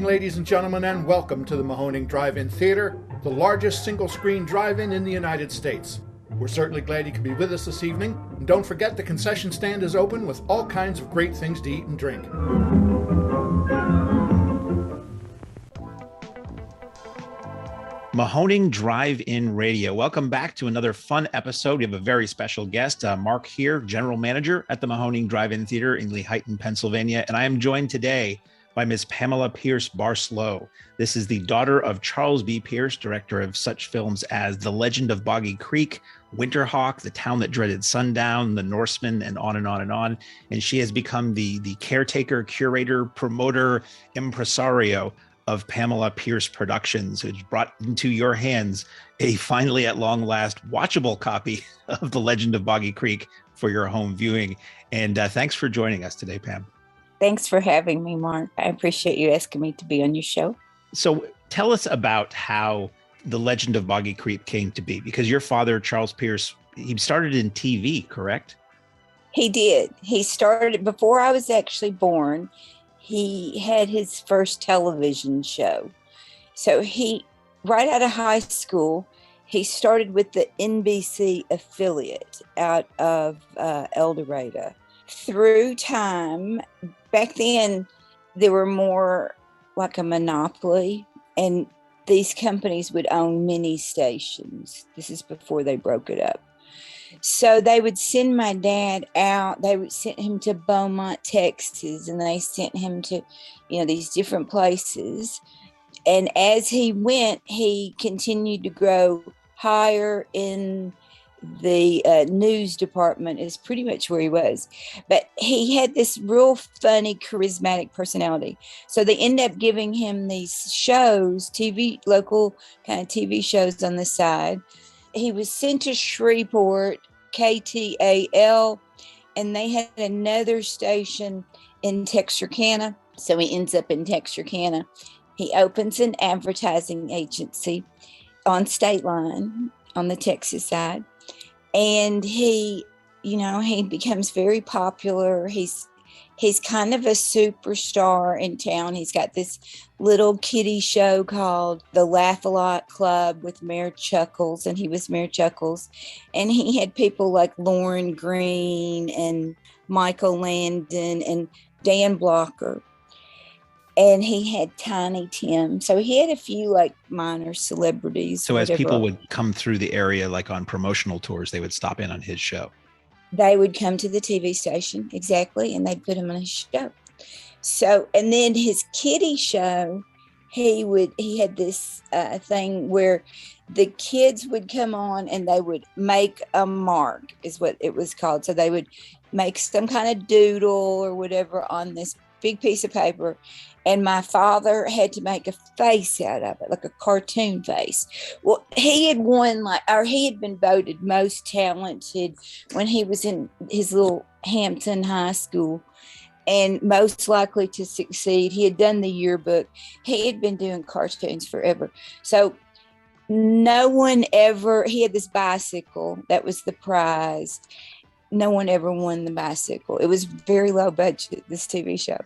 evening, ladies and gentlemen, and welcome to the Mahoning Drive-In Theater, the largest single-screen drive-in in the United States. We're certainly glad you could be with us this evening, and don't forget the concession stand is open with all kinds of great things to eat and drink. Mahoning Drive-In Radio. Welcome back to another fun episode. We have a very special guest, Mark here, General Manager at the Mahoning Drive-In Theater in Lehighton, Pennsylvania. And I am joined today by Ms. Pamula Pierce Barcelou. This is the daughter of Charles B. Pierce, director of such films as The Legend of Boggy Creek, Winterhawk, The Town That Dreaded Sundown, The Norseman, and on and on and on. And she has become the caretaker, curator, promoter, impresario of Pamula Pierce Productions, which brought into your hands a finally at long last watchable copy of The Legend of Boggy Creek for your home viewing. And thanks for joining us today, Pam. Thanks for having me, Mark. I appreciate you asking me to be on your show. So tell us about how The Legend of Boggy Creek came to be, because your father, Charles Pierce, he started in TV, correct? He did. He started before I was actually born. He had his first television show. So right out of high school, he started with the NBC affiliate out of El Dorado. Through time, back then, there were more like a monopoly, and these companies would own many stations. This is before they broke it up. So they would send my dad out. They would send him to Beaumont, Texas, and they sent him to, these different places. And as he went, he continued to grow higher in the news department is pretty much where he was. But he had this real funny, charismatic personality. So they end up giving him these shows, local kind of TV shows on the side. He was sent to Shreveport, KTAL, and they had another station in Texarkana. So he ends up in Texarkana. He opens an advertising agency on State Line on the Texas side. And he becomes very popular. He's kind of a superstar in town. He's got this little kiddie show called The Laugh-A-Lot Club with Mayor Chuckles, and he was Mayor Chuckles. And he had people like Lauren Green and Michael Landon and Dan Blocker. And he had Tiny Tim. So he had a few like minor celebrities. So as people would come through the area, like on promotional tours, they would stop in on his show. They would come to the TV station, exactly, and they'd put him on his show. So, and then his kiddie show, he had this thing where the kids would come on and they would make a mark, is what it was called. So they would make some kind of doodle or whatever on this big piece of paper. And my father had to make a face out of it, like a cartoon face. Well, he had he had been voted most talented when he was in his little Hampton High School and most likely to succeed. He had done the yearbook. He had been doing cartoons forever. So he had this bicycle. That was the prize. No one ever won the bicycle. It was very low budget, this TV show.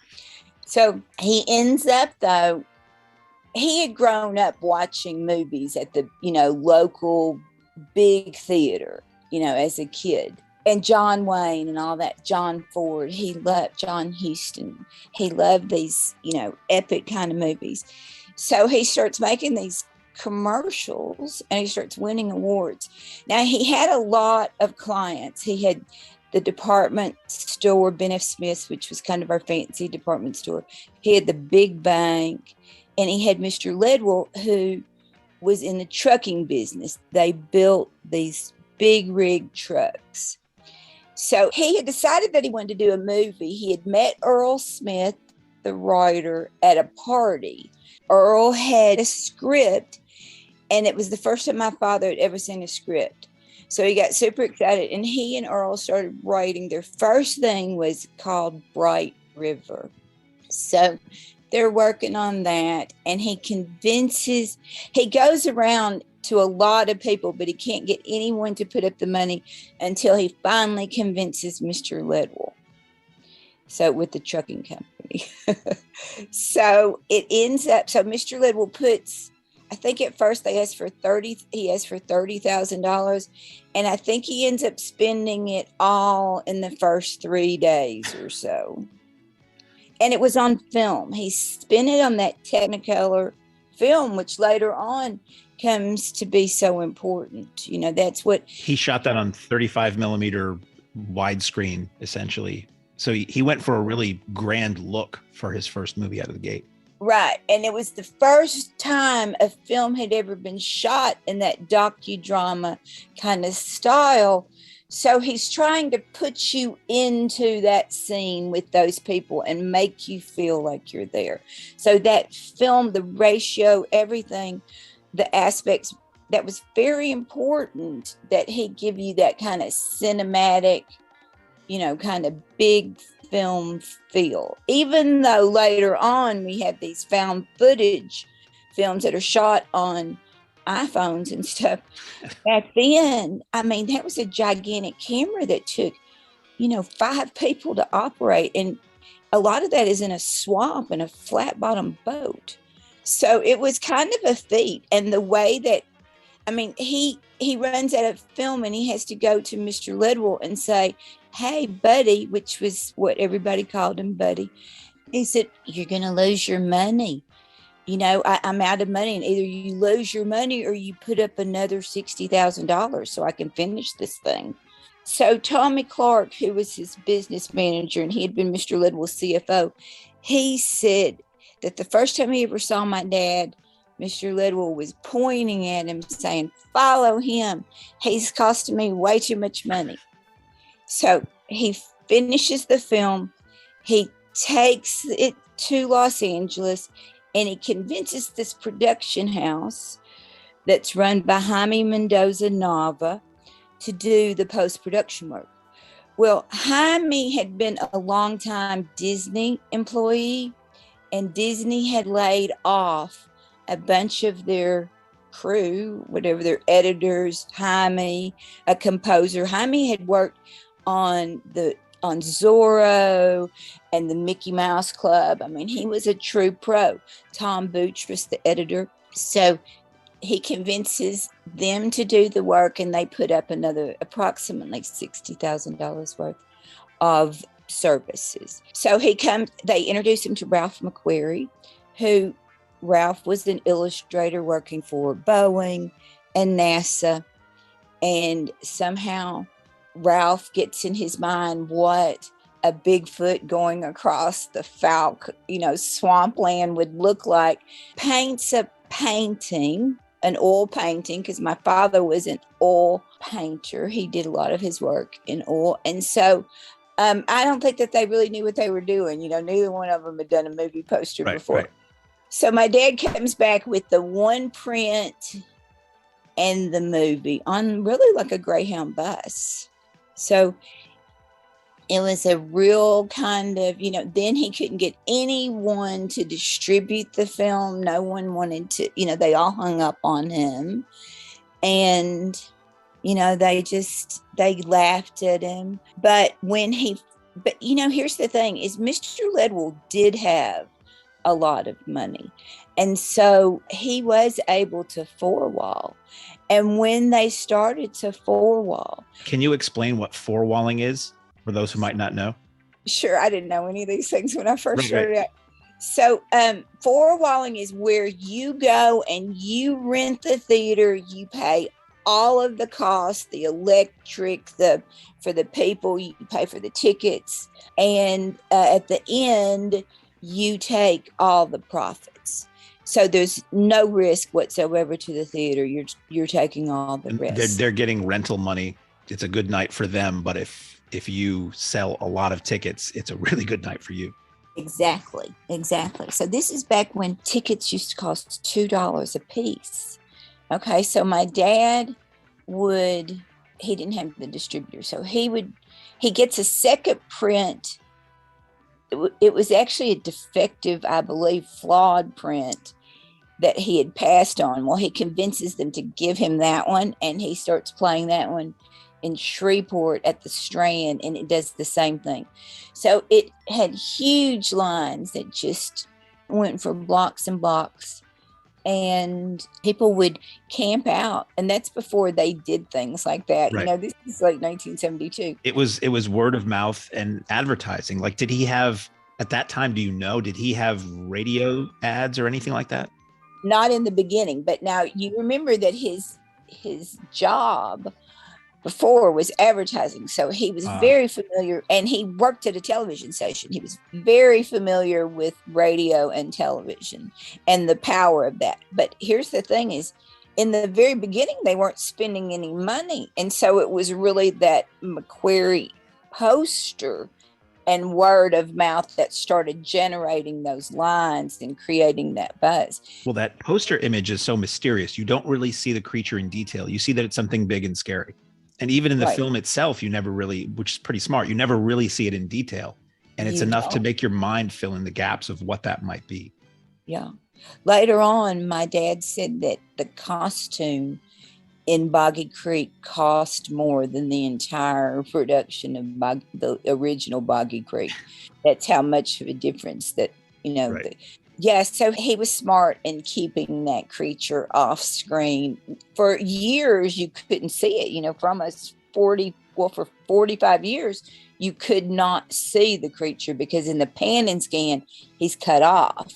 So he ends up, though, he had grown up watching movies at the, local big theater, as a kid. And John Wayne and all that, John Ford, he loved John Huston. He loved these, epic kind of movies. So he starts making these commercials and he starts winning awards. Now, he had a lot of clients. He had the department store, Ben F. Smith's, which was kind of our fancy department store. He had the big bank, and he had Mr. Ledwell, who was in the trucking business. They built these big rig trucks. So he had decided that he wanted to do a movie. He had met Earl Smith, the writer, at a party. Earl had a script, and it was the first time my father had ever seen a script. So he got super excited, and he and Earl started writing. Their first thing was called Bright River. So they're working on that, and he goes around to a lot of people, but he can't get anyone to put up the money until he finally convinces Mr. Ledwell. So with the trucking company. So it ends up, so Mr. Lidwell puts, I think at first he asked for $30,000. And I think he ends up spending it all in the first 3 days or so. And it was on film. He spent it on that Technicolor film, which later on comes to be so important. You know, that's what he shot that on 35 millimeter widescreen, essentially. So he went for a really grand look for his first movie out of the gate. Right. And it was the first time a film had ever been shot in that docudrama kind of style. So he's trying to put you into that scene with those people and make you feel like you're there. So that film, the ratio, everything, the aspects, that was very important that he give you that kind of cinematic, you know, kind of big film feel. Even though later on we have these found footage films that are shot on iPhones and stuff. Back then, I mean, that was a gigantic camera that took, you know, 5 people to operate. And a lot of that is in a swamp in a flat bottom boat. So it was kind of a feat. And the way that, I mean, he runs out of film and he has to go to Mr. Lidwell and say, "Hey, buddy," which was what everybody called him, buddy. He said, "You're going to lose your money. You know, I'm out of money, and either you lose your money or you put up another $60,000 so I can finish this thing." So Tommy Clark, who was his business manager, and he had been Mr. Lidwell's CFO, he said that the first time he ever saw my dad, Mr. Lidwell was pointing at him saying, "Follow him. He's costing me way too much money." So he finishes the film. He takes it to Los Angeles. And he convinces this production house that's run by Jaime Mendoza Nava to do the post-production work. Well, Jaime had been a long-time Disney employee, and Disney had laid off a bunch of their crew, whatever, their editors, Jaime, a composer. Jaime had worked on Zorro and the Mickey Mouse Club. I mean, he was a true pro. Tom Boutrous, the editor. So he convinces them to do the work, and they put up another approximately $60,000 worth of services. So they introduce him to Ralph McQuarrie, who Ralph was an illustrator working for Boeing and NASA. And somehow Ralph gets in his mind what a Bigfoot going across the swampland would look like, paints a painting, an oil painting, because my father was an oil painter. He did a lot of his work in oil. And so I don't think that they really knew what they were doing. You know, neither one of them had done a movie poster before. Right. So my dad comes back with the one print and the movie on really like a Greyhound bus. So it was a real kind of, you know, then he couldn't get anyone to distribute the film. No one wanted to, you know, they all hung up on him. And, you know, they laughed at him. But you know, here's the thing is Mr. Lidwell did have a lot of money. And so he was able to four-wall. And when they started to four-wall. Can you explain what four-walling is for those who might not know? Sure. I didn't know any of these things when I first started out. So four-walling is where you go and you rent the theater, you pay all of the costs, the electric, for the people, you pay for the tickets. And at the end, you take all the profits. So there's no risk whatsoever to the theater. You're taking all the risk. They're getting rental money. It's a good night for them. But if you sell a lot of tickets, it's a really good night for you. Exactly. So this is back when tickets used to cost $2 a piece. Okay, so my dad he didn't have the distributor. So he gets a second print. It was actually a defective, I believe, flawed print that he had passed on. Well, he convinces them to give him that one, and he starts playing that one in Shreveport at the Strand, and it does the same thing. So it had huge lines that just went for blocks and blocks, and people would camp out. And that's before they did things like that. Right. You know, this is like 1972. It was word of mouth and advertising. Like, did he have, at that time, do you know, did he have radio ads or anything like that? Not in the beginning, but now you remember that his job before was advertising. So he was very familiar, and he worked at a television station. He was very familiar with radio and television and the power of that. But here's the thing is, in the very beginning, they weren't spending any money. And so it was really that McQuarrie poster and word of mouth that started generating those lines and creating that buzz. Well, that poster image is so mysterious. You don't really see the creature in detail. You see that it's something big and scary. And even in the film itself, you never really, which is pretty smart, you never really see it in detail. And it's enough to make your mind fill in the gaps of what that might be. Yeah. Later on, my dad said that the costume in Boggy Creek cost more than the entire production of the original Boggy Creek. That's how much of a difference that, you know, so he was smart in keeping that creature off screen. For years, you couldn't see it, you know, for almost for 45 years, you could not see the creature because in the pan and scan, he's cut off.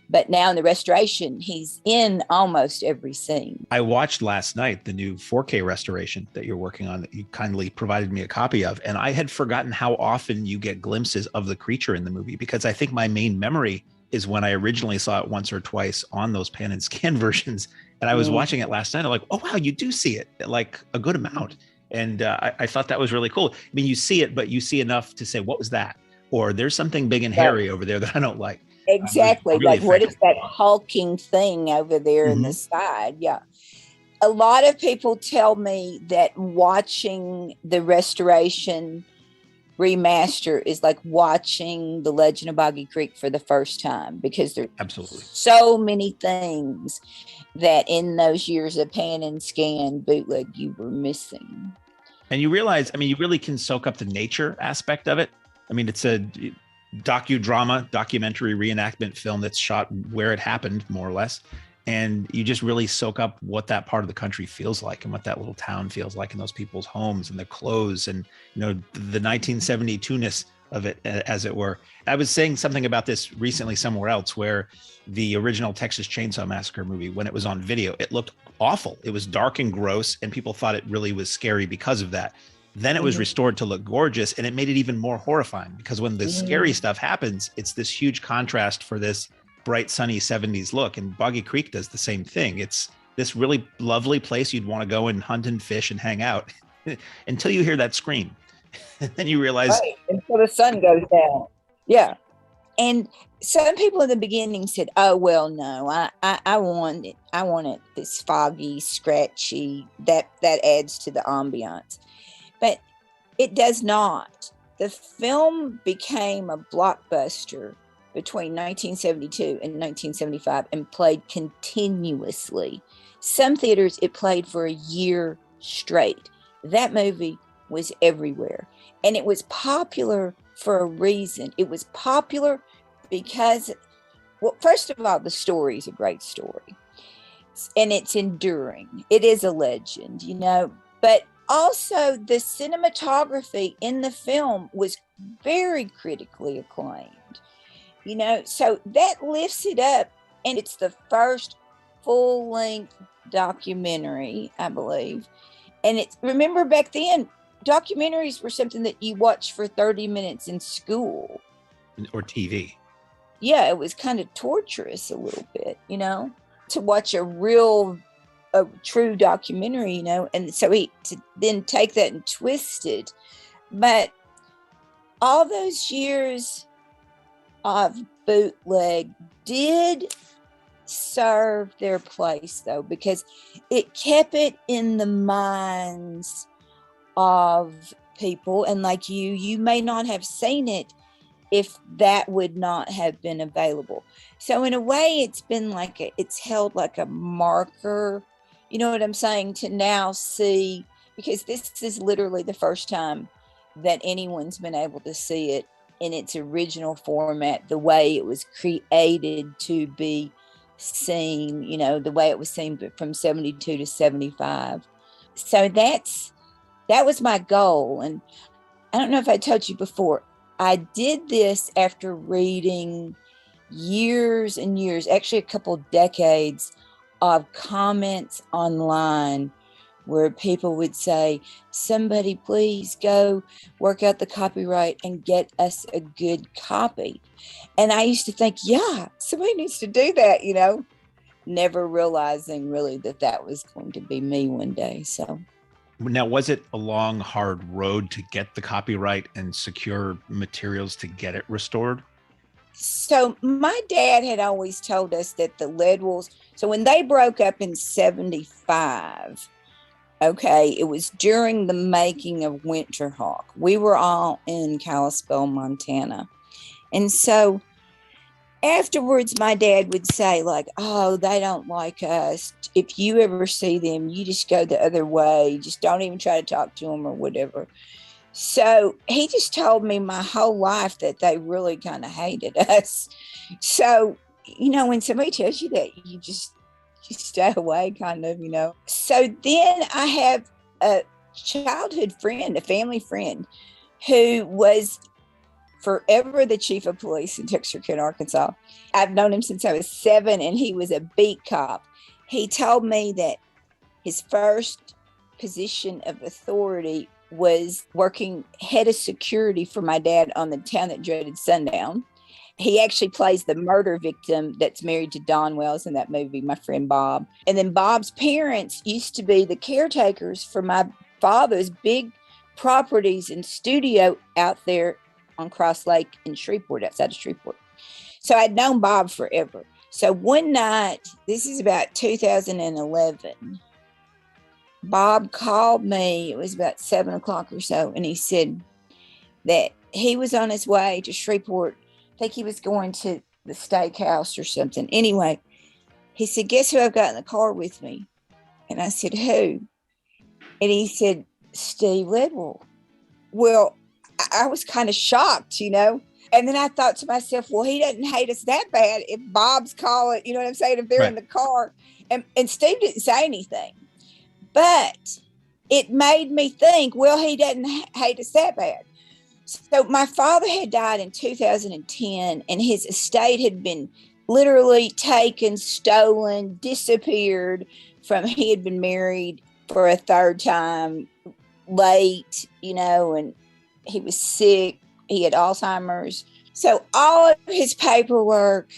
But now in the restoration, he's in almost every scene. I watched last night the new 4K restoration that you're working on that you kindly provided me a copy of. And I had forgotten how often you get glimpses of the creature in the movie, because I think my main memory is when I originally saw it once or twice on those pan and scan versions. And I was watching it last night. I'm like, oh, wow, you do see it like a good amount. And I thought that was really cool. I mean, you see it, but you see enough to say, what was that? Or there's something big and hairy over there that I don't like. Exactly. Really like, what is that hulking thing over there in the side? Yeah. A lot of people tell me that watching the restoration remaster is like watching The Legend of Boggy Creek for the first time, because there's so many things that in those years of pan and scan bootleg you were missing. And you realize, I mean, you really can soak up the nature aspect of it. I mean, it's a documentary reenactment film that's shot where it happened, more or less. And you just really soak up what that part of the country feels like and what that little town feels like in those people's homes and their clothes and, you know, the 1972-ness of it, as it were. I was saying something about this recently somewhere else, where the original Texas Chainsaw Massacre movie, when it was on video, it looked awful. It was dark and gross, and people thought it really was scary because of that. Then it was restored to look gorgeous, and it made it even more horrifying, because when the scary stuff happens, it's this huge contrast for this bright, sunny 70s look. And Boggy Creek does the same thing. It's this really lovely place you'd want to go and hunt and fish and hang out until you hear that scream. And then you realize, until the sun goes down. Yeah. And some people in the beginning said, oh, well, no, I want it this foggy, scratchy, that adds to the ambiance. But it does not. The film became a blockbuster between 1972 and 1975 and played continuously. Some theaters, it played for a year straight. That movie was everywhere. And it was popular for a reason. It was popular because, well, first of all, the story is a great story. And it's enduring. It is a legend, you know. But also, the cinematography in the film was very critically acclaimed. You know, so that lifts it up. And it's the first full-length documentary, I believe. And it's, remember back then, documentaries were something that you watched for 30 minutes in school. Or TV. Yeah, it was kind of torturous a little bit, you know, to watch a true documentary, you know. And so to then take that and twist it. But all those years of bootleg did serve their place, though, because it kept it in the minds of people. And like you may not have seen it if that would not have been available. So in a way, it's been like it's held like a marker, you know what I'm saying, to now see because this is literally the first time that anyone's been able to see it in its original format, the way it was created to be seen, you know, the way it was seen from 72 to 75. So that was my goal. And I don't know if I told you before, I did this after reading years and years, actually a couple decades of comments online where people would say, somebody please go work out the copyright and get us a good copy. And I used to think, yeah, somebody needs to do that, you know, never realizing really that was going to be me one day. So now, was it a long, hard road to get the copyright and secure materials to get it restored? So my dad had always told us that the lead wolves, so when they broke up in 75, okay, it was during the making of Winterhawk. We were all in Kalispell, Montana. And so afterwards, my dad would say, like, oh, they don't like us. If you ever see them, you just go the other way. Just don't even try to talk to them or whatever. So he just told me my whole life that they really kind of hated us. So, you know, when somebody tells you that, you stay away kind of, you know. So then I have a childhood friend, a family friend, who was forever the chief of police in Texarkana, Arkansas. I've known him since I was 7, and he was a beat cop. He told me that his first position of authority was working head of security for my dad on the Town That Dreaded Sundown. He actually plays the murder victim that's married to Don Wells in that movie, my friend Bob. And then Bob's parents used to be the caretakers for my father's big properties and studio out there on Cross Lake in Shreveport, outside of Shreveport. So I'd known Bob forever. So one night, this is about 2011, Bob called me. It was about 7 o'clock or so. And he said that he was on his way to Shreveport. I think he was going to the steakhouse or something. Anyway, he said, guess who I've got in the car with me? And I said, who? And he said, Steve Ledwell. Well, I was kind of shocked, you know. And then I thought to myself, well, he doesn't hate us that bad if Bob's calling, you know what I'm saying, if they're in the car. And Steve didn't say anything. But it made me think, well, he doesn't hate us that bad. So my father had died in 2010, and his estate had been literally taken, stolen, disappeared from, he had been married for a third time, late, you know, and he was sick. He had Alzheimer's. So all of his paperwork,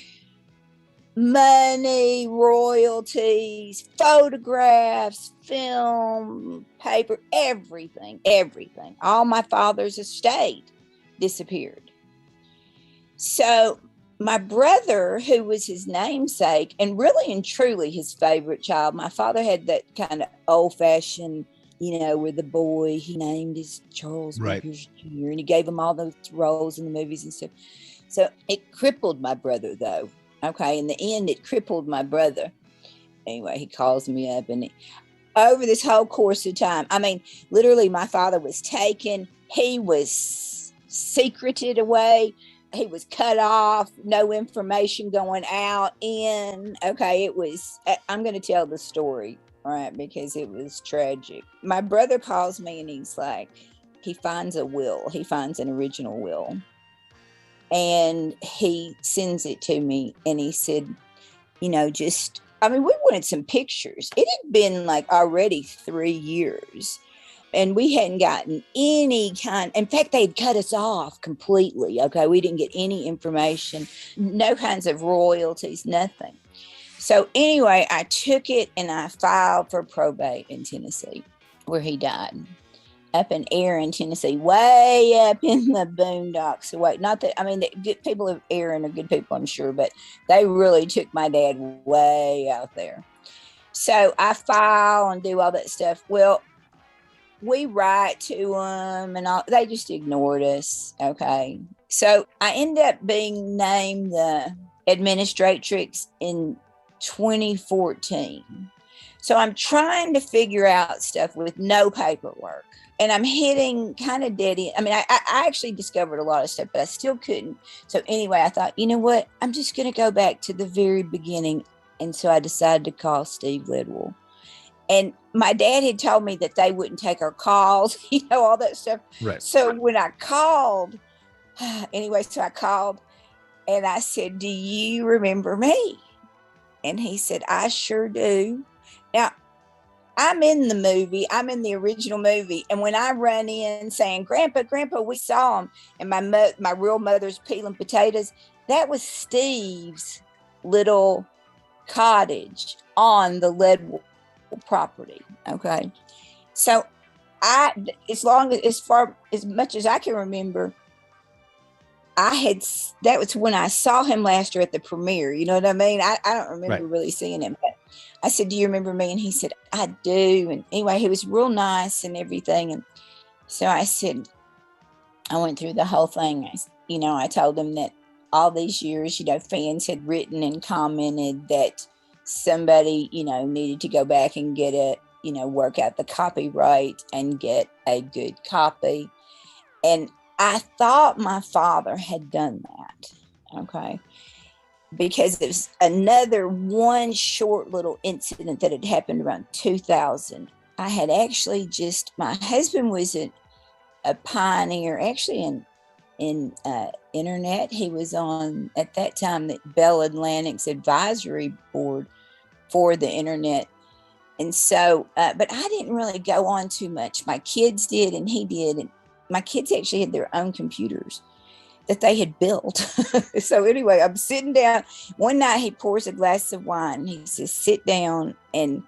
money, royalties, photographs, film, paper, everything, all my father's estate disappeared. So my brother, who was his namesake and really and truly his favorite child, my father had that kind of old-fashioned, you know, where the boy, he named his Charles Vickers Jr. and he gave him all those roles in the movies and stuff. So it crippled my brother, though. Okay, in the end, it crippled my brother. Anyway, he calls me up, and over this whole course of time, I mean, literally, my father was taken. He was secreted away. He was cut off. No information going out, in. Okay, it was, I'm going to tell the story, right, because it was tragic. My brother calls me, and he's like, he finds a will. He finds an original will. And he sends it to me, and he said, you know, just, I mean, we wanted some pictures. It had been like already 3 years, and we hadn't gotten any kind. In fact, they'd cut us off completely. Okay. We didn't get any information, no kinds of royalties, nothing. So anyway, I took it and I filed for probate in Tennessee, where he died. Up in Erin, Tennessee, way up in the boondocks. Away. Not that, I mean, the good people of Erin are good people, I'm sure, but they really took my dad way out there. So I file and do all that stuff. Well, we write to them and all, they just ignored us. Okay. So I end up being named the administratrix in 2014. So I'm trying to figure out stuff with no paperwork. And I'm hitting kind of dead end. I mean, I actually discovered a lot of stuff, but I still couldn't. So anyway, I thought, you know what? I'm just going to go back to the very beginning. And so I decided to call Steve Lidwell. And my dad had told me that they wouldn't take our calls, all that stuff. Right. So when I called, anyway, so I called and I said, do you remember me? And he said, I sure do. Now, I'm in the movie. I'm in the original movie. And when I run in saying, Grandpa, we saw him. And my real mother's peeling potatoes. That was Steve's little cottage on the Leadwell property. Okay. So as much as I can remember, that was when I saw him last year at the premiere. You know what I mean? I don't remember really seeing him, but I said, do you remember me? And he said, I do. And anyway, he was real nice and everything. And so I said, I went through the whole thing. I told him that all these years, fans had written and commented that somebody, needed to go back and get it, work out the copyright and get a good copy. And I thought my father had done that. Okay. Because it was another one short little incident that had happened around 2000. I had actually my husband was a pioneer actually in internet. He was on, at that time, the Bell Atlantic's advisory board for the internet. And so, but I didn't really go on too much. My kids did, and he did. And my kids actually had their own computers that they had built. So anyway, I'm sitting down. One night he pours a glass of wine. He says, sit down. And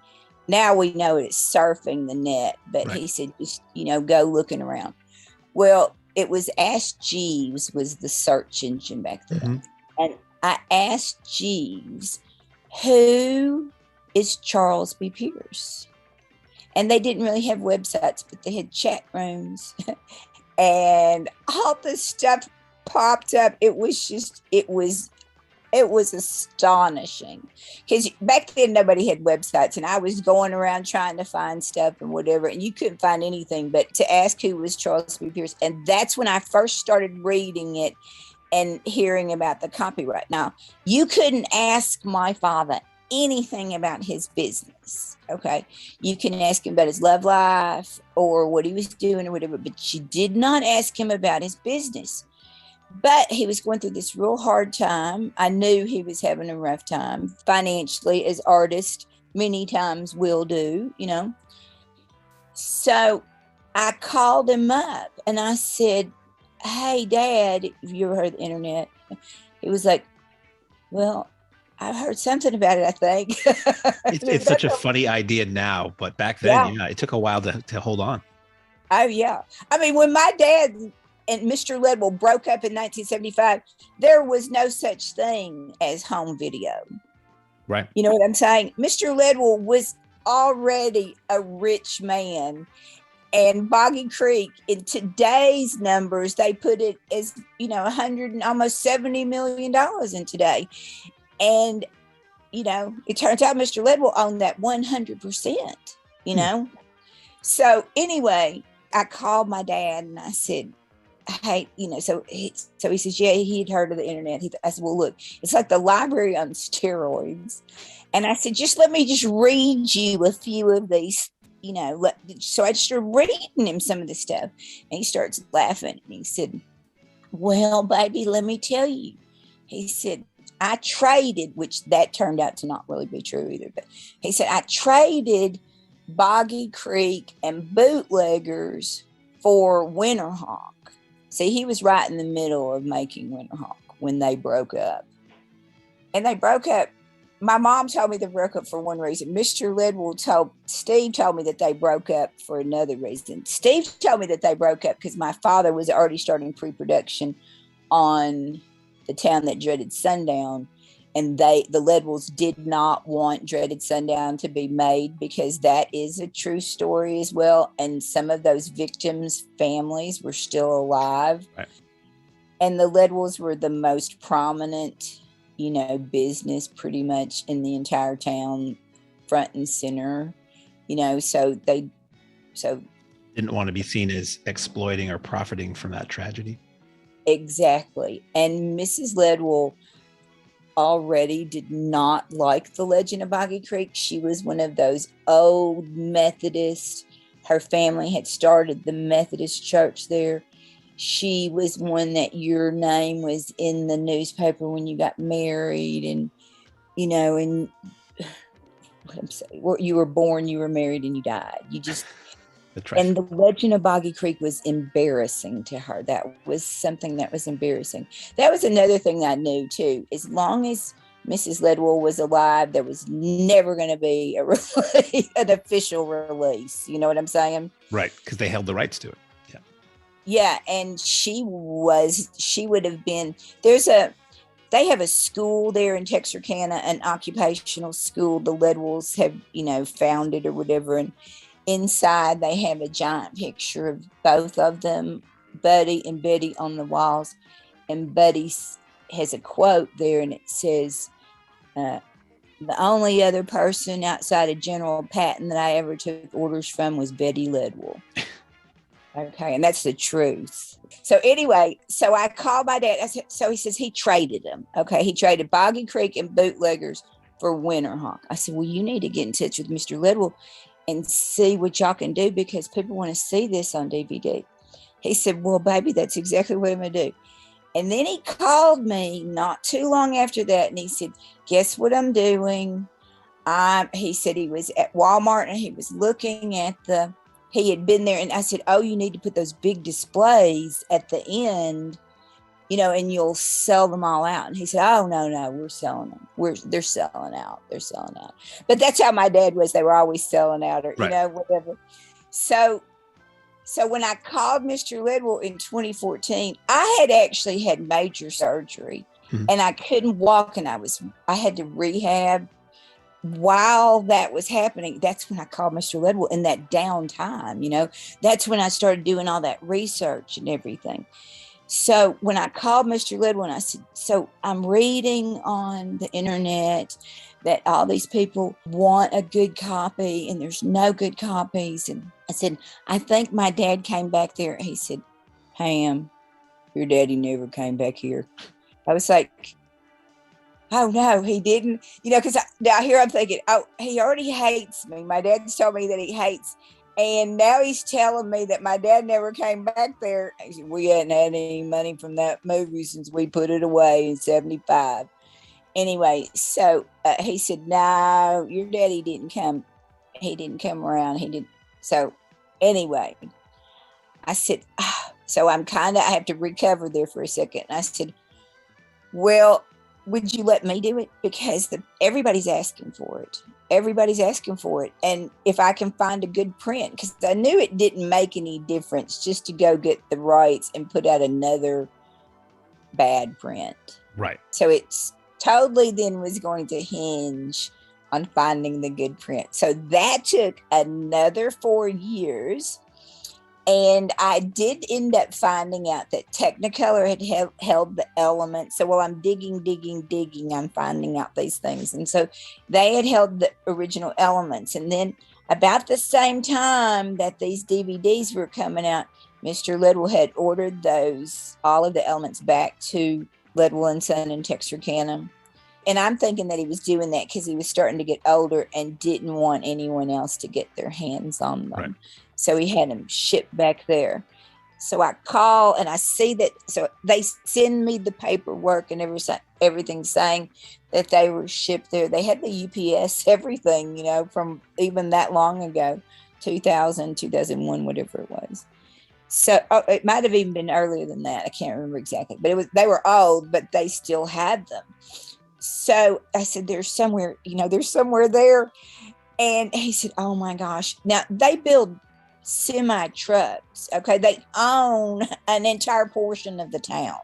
now we know it's surfing the net. But he said, just, go looking around. Well, it was Ask Jeeves was the search engine back then. Mm-hmm. And I asked Jeeves, who is Charles B. Pierce? And they didn't really have websites, but they had chat rooms. And all this stuff popped up. It was astonishing, because back then nobody had websites, and I was going around trying to find stuff and whatever, and you couldn't find anything but to ask who was Charles B. Pierce. And that's when I first started reading it and hearing about the copyright. Now, you couldn't ask my father anything about his business. Okay. You can ask him about his love life or what he was doing or whatever, but you did not ask him about his business. But he was going through this real hard time. I knew he was having a rough time financially, as artists many times will do, So I called him up and I said, hey, Dad, have you ever heard of the internet? He was like, well, I heard something about it, I think. It's such a funny idea now, but back then, it took a while to hold on. Oh, yeah. I mean, when my dad and Mr. Lidwell broke up in 1975, there was no such thing as home video. Right. You know what I'm saying? Mr. Lidwell was already a rich man. And Boggy Creek, in today's numbers, they put it as, $100 and almost $70 million in today. And, it turns out Mr. Lidwell owned that 100%, So anyway, I called my dad and I said, hey, so he says, yeah, he had heard of the internet. I said, well, look, it's like the library on steroids. And I said, let me read you a few of these, so I started reading him some of the stuff. And he starts laughing. And he said, well, baby, let me tell you. He said, I traded, which that turned out to not really be true either. But he said, I traded Boggy Creek and bootleggers for Winterhawk. See, he was right in the middle of making Winterhawk when they broke up. And they broke up. My mom told me they broke up for one reason. Mr. Lidwell Steve told me that they broke up for another reason. Steve told me that they broke up because my father was already starting pre-production on The Town That Dreaded Sundown. And the Lidwells did not want Dreaded Sundown to be made because that is a true story as well. And some of those victims' families were still alive. Right. And the Lidwells were the most prominent, business pretty much in the entire town front and center, so didn't want to be seen as exploiting or profiting from that tragedy. Exactly. And Mrs. Ledwell already did not like the Legend of Boggy Creek. She was one of those old Methodists. Her family had started the Methodist church there. She was one that your name was in the newspaper when you got married, and and I'm saying, you were born, you were married, and you died. That's right. And the Legend of Boggy Creek was embarrassing to her. That was something that was embarrassing. That was another thing I knew too. As long as Mrs. Ledwell was alive, there was never going to be an official release. You know what I'm saying? Right, because they held the rights to it. Yeah. Yeah, and she would have been. They have a school there in Texarkana, an occupational school. The Ledwells have, founded or whatever, and inside they have a giant picture of both of them, Buddy and Betty, on the walls. And Buddy has a quote there, and it says, the only other person outside of General Patton that I ever took orders from was Betty Ledwell. Okay, and that's the truth. So anyway, so I called my dad. So he says he traded them. Okay, he traded Boggy Creek and Bootleggers for Winterhawk. I said, well, you need to get in touch with Mr. Ledwell and see what y'all can do, because people want to see this on DVD. He said, well, baby, that's exactly what I'm going to do. And then he called me not too long after that, and he said, guess what I'm doing? He said he was at Walmart, and he was looking at he had been there, and I said, oh, you need to put those big displays at the end, and you'll sell them all out. And he said, oh, no, we're selling them. They're selling out. They're selling out. But that's how my dad was. They were always selling out, or, right. Whatever. So when I called Mr. Ledwell in 2014, I had actually had major surgery, and I couldn't walk, and I had to rehab. While that was happening, that's when I called Mr. Ledwell in that downtime, that's when I started doing all that research and everything. So when I called Mr. Ledwell, and I said, so I'm reading on the internet that all these people want a good copy and there's no good copies. And I said, I think my dad came back there. He said, Pam, your daddy never came back here. I was like, oh, no, he didn't, because now here I'm thinking, oh, he already hates me. My dad's told me that he hates. And now he's telling me that my dad never came back there. He said, we hadn't had any money from that movie since we put it away in 1975. Anyway, so he said, no, your daddy didn't come. He didn't come around. He didn't. So anyway, I said, so I have to recover there for a second. And I said, well, would you let me do it? Because everybody's asking for it. Everybody's asking for it. And if I can find a good print, because I knew it didn't make any difference just to go get the rights and put out another bad print. Right. So it's totally then was going to hinge on finding the good print. So that took another 4 years. And I did end up finding out that Technicolor had held the elements. So while I'm digging, I'm finding out these things. And so they had held the original elements. And then about the same time that these DVDs were coming out, Mr. Ledwell had ordered all of the elements back to Ledwell & Son in Texarkana. And I'm thinking that he was doing that because he was starting to get older and didn't want anyone else to get their hands on them. Right. So he had them shipped back there. So I call and I see that. So they send me the paperwork and everything saying that they were shipped there. They had the UPS, everything, from even that long ago, 2000, 2001, whatever it was. So it might have even been earlier than that. I can't remember exactly, but they were old, but they still had them. So I said, there's somewhere there. And he said, oh my gosh. Now they build semi trucks. Okay. They own an entire portion of the town.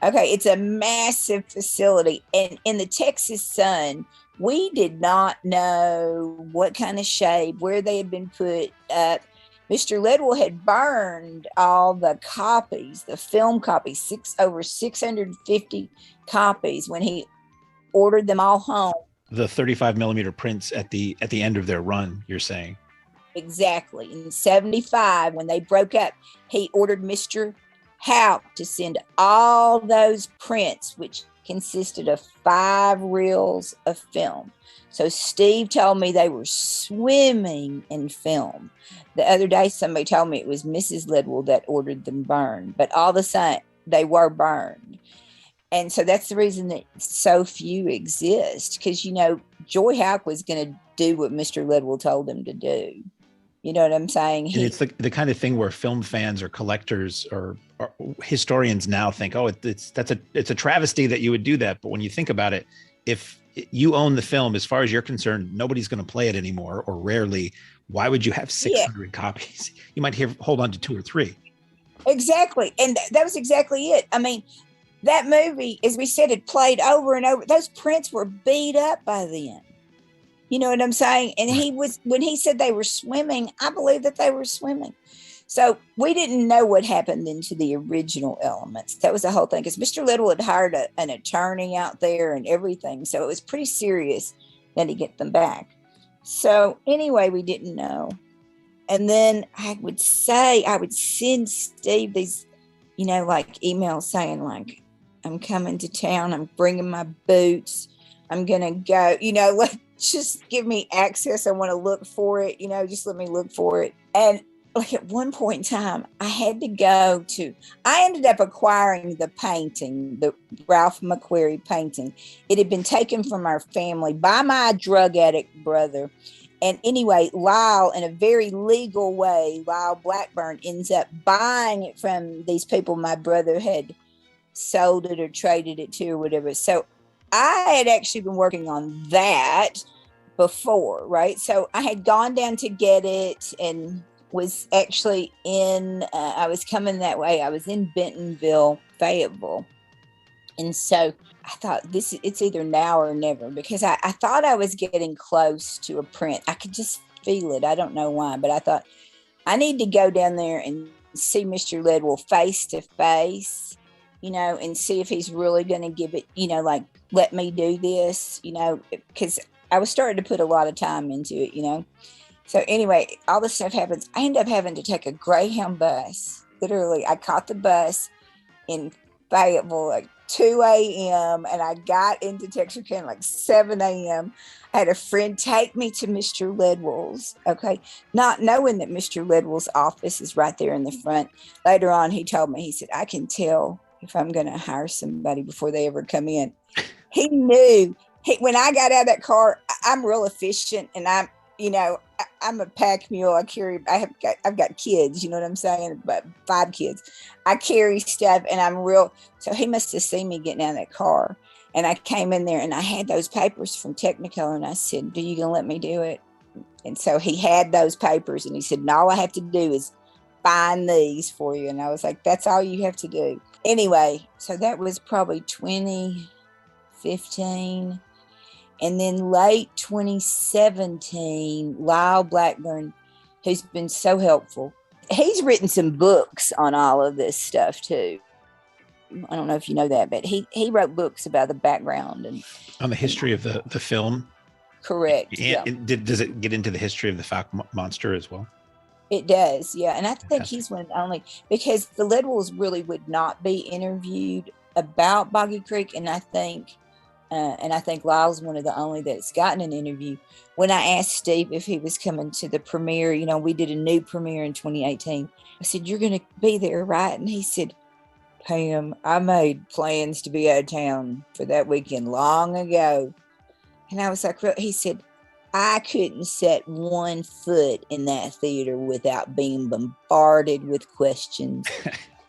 Okay. It's a massive facility. And in the Texas Sun, we did not know what kind of shape, where they had been put up. Mr. Ledwell had burned all the copies, the film copies, over 650 copies when he ordered them all home. the 35 millimeter prints at the end of their run, you're saying. Exactly. In 75, when they broke up, he ordered Mr. Houck to send all those prints, which consisted of 5 reels of film. So Steve told me they were swimming in film. The other day, somebody told me it was Mrs. Lidwell that ordered them burned, but all the same, they were burned. And so that's the reason that so few exist, because, Joy Houck was going to do what Mr. Lidwell told him to do. You know what I'm saying? And it's the kind of thing where film fans or collectors or historians now think, oh, it's a travesty that you would do that. But when you think about it, if you own the film, as far as you're concerned, nobody's going to play it anymore, or rarely. Why would you have 600 copies? You might hold on to 2 or 3. Exactly. And that was exactly it. I mean, that movie, as we said, it played over and over. Those prints were beat up by then. You know what I'm saying? And when he said they were swimming, I believe that they were swimming. So we didn't know what happened into the original elements. That was the whole thing, because Mr. Little had hired an attorney out there and everything. So it was pretty serious that he get them back. So anyway, we didn't know. And then I would send Steve these, like emails saying like, I'm coming to town. I'm bringing my boots. I'm going to go, just give me access. I want to look for it, just let me look for it. And like at one point in time, I ended up acquiring the painting, the Ralph McQuarrie painting. It had been taken from our family by my drug addict brother. And anyway, Lyle, in a very legal way, Lyle Blackburn ends up buying it from these people my brother had sold it or traded it to or whatever. So I had actually been working on that before, right? So I had gone down to get it and was actually I was coming that way. I was in Bentonville, Fayetteville. And so I thought it's either now or never, because I thought I was getting close to a print. I could just feel it. I don't know why, but I thought I need to go down there and see Mr. Lidwell face to face, and see if he's really going to give it, like, let me do this, because I was starting to put a lot of time into it, So anyway, all this stuff happens. I end up having to take a Greyhound bus. Literally, I caught the bus in Fayetteville like 2 a.m. and I got into Texarkana like 7 a.m. I had a friend take me to Mr. Lidwell's, okay, not knowing that Mr. Lidwell's office is right there in the front. Later on, he told me, he said, I can tell if I'm going to hire somebody before they ever come in. He knew. When I got out of that car, I'm real efficient, and I'm a pack mule. I've got kids, you know what I'm saying? But 5 kids. I carry stuff, and I'm real. So he must have seen me getting out of that car. And I came in there and I had those papers from Technicolor, and I said, "Do you gonna let me do it?" And so he had those papers, and he said, "And all I have to do is find these for you." And I was like, "That's all you have to do." Anyway, so that was probably 2015. And then late 2017, Lyle Blackburn, who's been so helpful, he's written some books on all of this stuff too. I don't know if you know that, but he wrote books about the background and on the history of the film. Correct. Yeah. Does it get into the history of the Fouke monster as well? It does, yeah. And I think he's one of the only, because the Lidwells really would not be interviewed about Boggy Creek, and I think Lyle's one of the only that's gotten an interview. When I asked Steve if he was coming to the premiere, we did a new premiere in 2018. I said, "You're going to be there, right?" And he said, "Pam, I made plans to be out of town for that weekend long ago." And I was like, he said, "I couldn't set one foot in that theater without being bombarded with questions."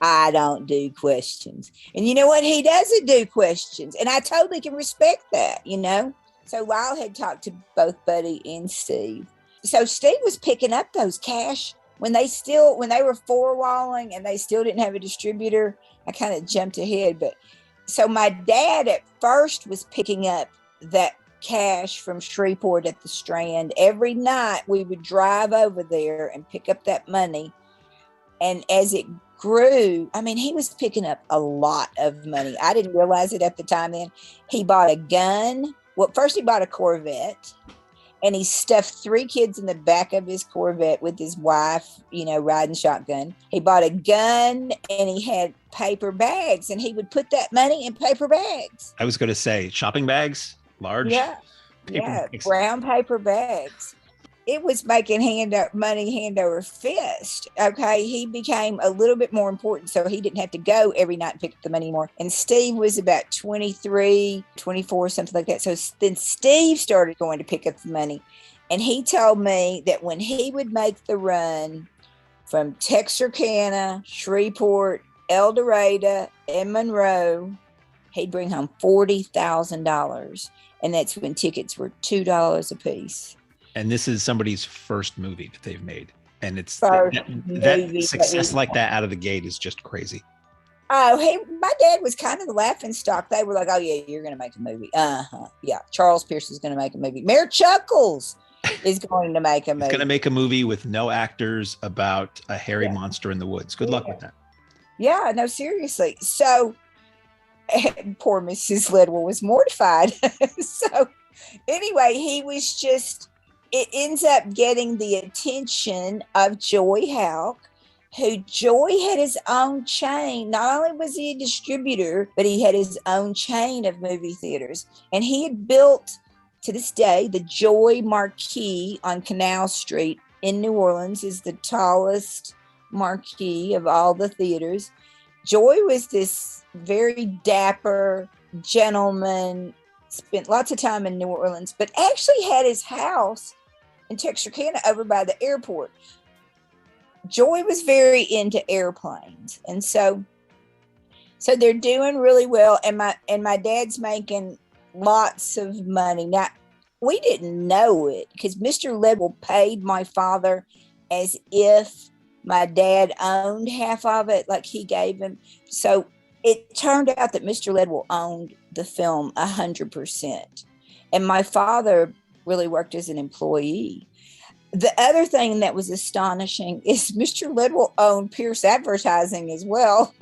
I don't do questions. And you know what? He doesn't do questions. And I totally can respect that, So Lyle had talked to both Buddy and Steve. So Steve was picking up those cash when they were 4-walling and they still didn't have a distributor. I kind of jumped ahead. But so my dad at first was picking up that cash from Shreveport at the Strand. Every night we would drive over there and pick up that money. And as it grew, he was picking up a lot of money. I didn't realize it at the time then. He bought a gun. Well, first he bought a Corvette, and he stuffed 3 kids in the back of his Corvette with his wife, riding shotgun. He bought a gun, and he had paper bags, and he would put that money in paper bags. I was going to say shopping bags, large paper bags. Brown paper bags. It was making money hand over fist. Okay, he became a little bit more important, so he didn't have to go every night and pick up the money anymore. And Steve was about 23, 24, something like that. So then Steve started going to pick up the money. And he told me that when he would make the run from Texarkana, Shreveport, El Dorado, and Monroe, he'd bring home $40,000. And that's when tickets were $2 a piece. And this is somebody's first movie that they've made. And it's that success like that out of the gate is just crazy. Oh, hey, my dad was kind of the laughing stock. They were like, oh, yeah, you're going to make a movie. Yeah, Charles Pierce is going to make a movie. Mayor Chuckles is going to make a movie. He's going to make a movie with no actors about a hairy monster in the woods. Good luck with that. Yeah, no, seriously. So poor Mrs. Lidwell was mortified. So anyway, it ends up getting the attention of Joy Houck, who Joy had his own chain. Not only was he a distributor, but he had his own chain of movie theaters. And he had built, to this day, the Joy Marquee on Canal Street in New Orleans is the tallest marquee of all the theaters. Joy was this very dapper gentleman, spent lots of time in New Orleans, but actually had his house in Texarkana over by the airport. Joy was very into airplanes. And so they're doing really well. And my dad's making lots of money. Now, we didn't know it because Mr. Lidwell paid my father as if my dad owned half of it, like he gave him. So it turned out that Mr. Lidwell owned the film 100%. And my father really worked as an employee. The other thing that was astonishing is Mr. Lidwell owned Pierce Advertising as well.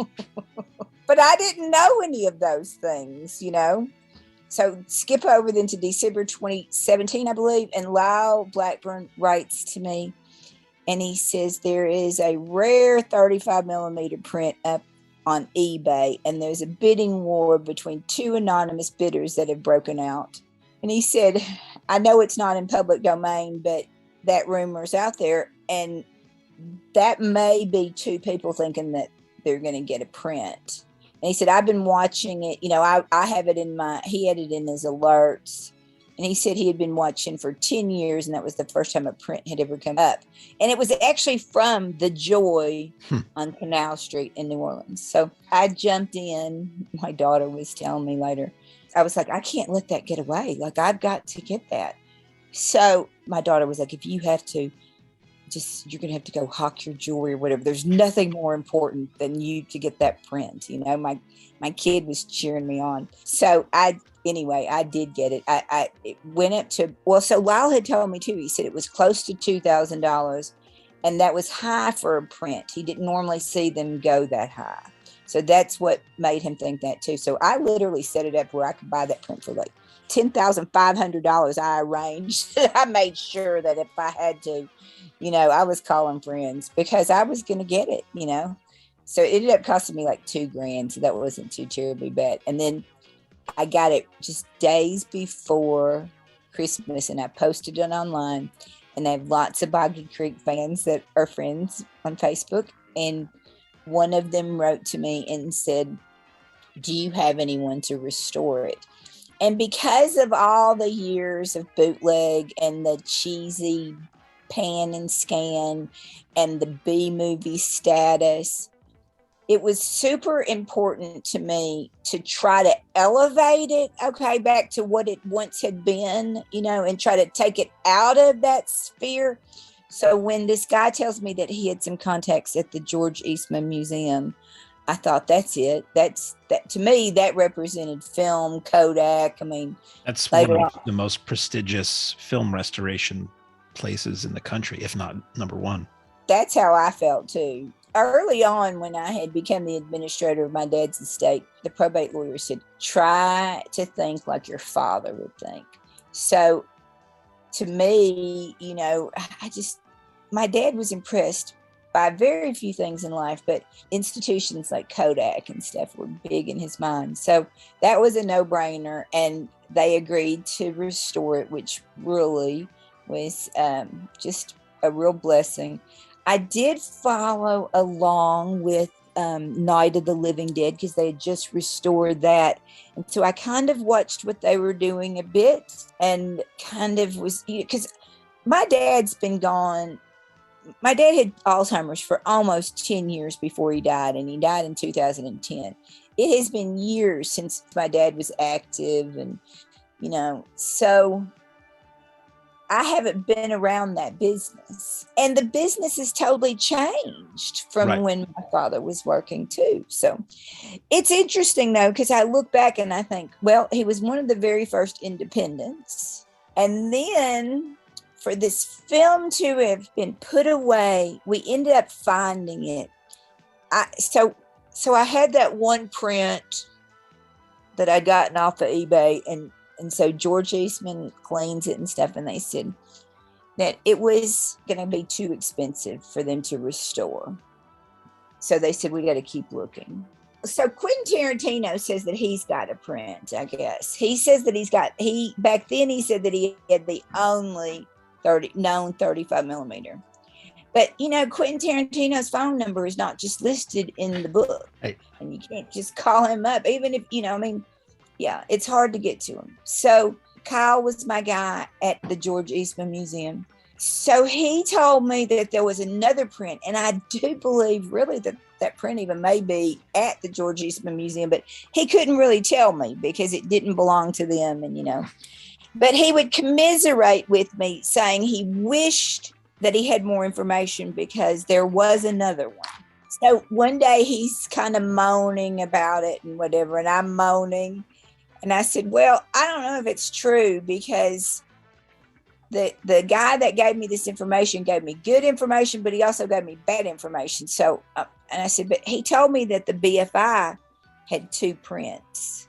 But I didn't know any of those things, So skip over then to December 2017, I believe, and Lyle Blackburn writes to me, and he says there is a rare 35 millimeter print up on eBay, and there's a bidding war between 2 anonymous bidders that have broken out. And he said, I know it's not in public domain, but that rumor's out there. And that may be 2 people thinking that they're going to get a print. And he said, I've been watching it. I have it he had it in his alerts. And he said he had been watching for 10 years. And that was the first time a print had ever come up. And it was actually from the Joy on Canal Street in New Orleans. So I jumped in. My daughter was telling me later. I was like, I can't let that get away. Like, I've got to get that. So my daughter was like, if you have to, you're going to have to go hawk your jewelry or whatever. There's nothing more important than you to get that print. My kid was cheering me on. So I did get it. It went up to, so Lyle had told me too, he said it was close to $2,000, and that was high for a print. He didn't normally see them go that high. So that's what made him think that too. So I literally set it up where I could buy that print for like $10,500. I arranged. I made sure that if I had to, I was calling friends because I was going to get it, So it ended up costing me like $2,000. So that wasn't too terribly bad. And then I got it just days before Christmas, and I posted it online. And I have lots of Boggy Creek fans that are friends on Facebook. And one of them wrote to me and said, do you have anyone to restore it? And because of all the years of bootleg and the cheesy pan and scan and the B-movie status, it was super important to me to try to elevate it, back to what it once had been, and try to take it out of that sphere. So when this guy tells me that he had some contacts at the George Eastman Museum, I thought, that's it. That to me, that represented film, Kodak. That's one of the most prestigious film restoration places in the country, if not number one. That's how I felt too. early on, when I had become the administrator of my dad's estate, the probate lawyer said, try to think like your father would think. So to me, my dad was impressed by very few things in life, but institutions like Kodak and stuff were big in his mind. So that was a no-brainer, and they agreed to restore it, which really was just a real blessing. I did follow along with Night of the Living Dead because they had just restored that. And so I kind of watched what they were doing a bit and kind of was, because my dad's been gone. My dad had Alzheimer's for almost 10 years before he died, and he died in 2010. It has been years since my dad was active, and, so I haven't been around that business. And the business has totally changed from when my father was working too. So it's interesting, though, because I look back and I think, well, he was one of the very first independents. And then for this film to have been put away, we ended up finding it. So I had that one print that I'd gotten off of eBay, and so George Eastman cleans it and stuff, and they said that it was going to be too expensive for them to restore. So they said, we got to keep looking. So Quentin Tarantino says that he's got a print, I guess. He says that back then he said that he had the only known 35 millimeter. But, Quentin Tarantino's phone number is not just listed in the book. Hey. And you can't just call him up, even if, it's hard to get to him. So Kyle was my guy at the George Eastman Museum. So he told me that there was another print, and I do believe really that print even may be at the George Eastman Museum, but he couldn't really tell me because it didn't belong to them, and but he would commiserate with me, saying he wished that he had more information because there was another one. So one day he's kind of moaning about it and whatever, and I'm moaning. And I said, well, I don't know if it's true, because the guy that gave me this information gave me good information, but he also gave me bad information. So, and I said, but he told me that the BFI had 2 prints.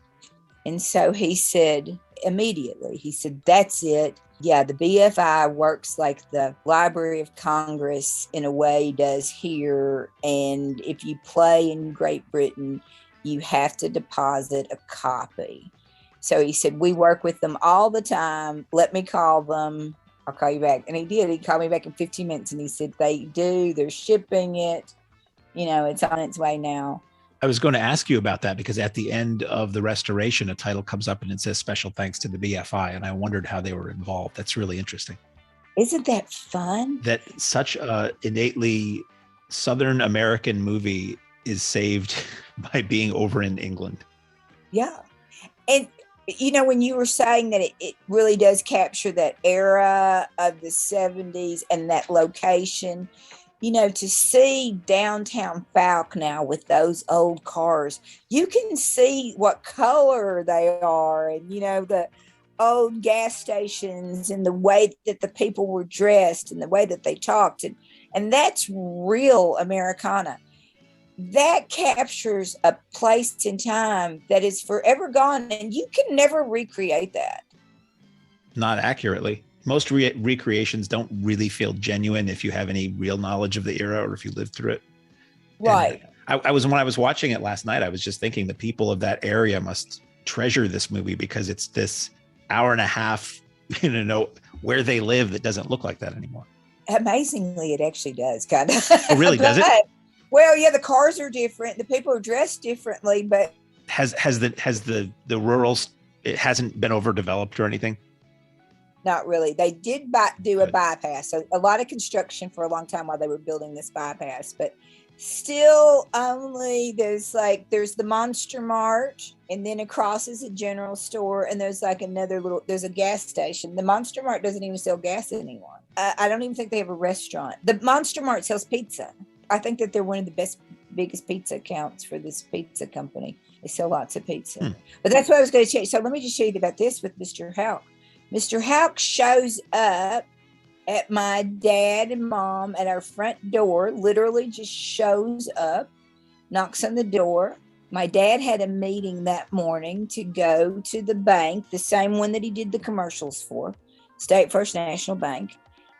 And so he said, immediately, he said, that's it. Yeah, the BFI works like the Library of Congress in a way does here. And if you play in Great Britain, you have to deposit a copy. So he said, we work with them all the time. Let me call them. I'll call you back. And he did. He called me back in 15 minutes and he said, they're shipping it. It's on its way now. I was going to ask you about that because at the end of the restoration, a title comes up and it says special thanks to the BFI. And I wondered how they were involved. That's really interesting. Isn't that fun? That such a innately Southern American movie is saved by being over in England. Yeah. And, when you were saying that it really does capture that era of the 70s and that location, to see downtown Falk now with those old cars, you can see what color they are, and, the old gas stations and the way that the people were dressed and the way that they talked. And that's real Americana. That captures a place in time that is forever gone, and you can never recreate that. Not accurately. Most recreations don't really feel genuine if you have any real knowledge of the era or if you lived through it. Right. And when I was watching it last night, I was just thinking the people of that area must treasure this movie because it's this hour and a half, where they live that doesn't look like that anymore. Amazingly, it actually does, kind of. Oh, really? Does it? Well, yeah, the cars are different. The people are dressed differently, but has the rurals, it hasn't been overdeveloped or anything? Not really. They did do a bypass. So a lot of construction for a long time while they were building this bypass, but still only there's the Monster Mart, and then across is a general store, and there's there's a gas station. The Monster Mart doesn't even sell gas anymore. I don't even think they have a restaurant. The Monster Mart sells pizza. I think that they're one of the biggest pizza accounts for this pizza company. They sell lots of pizza. But that's what I was going to show you. So let me just show you about this with Mr. Houck. Mr. Houck shows up at my dad and mom at our front door, literally just shows up, knocks on the door. My dad had a meeting that morning to go to the bank, the same one that he did the commercials for, State First National Bank.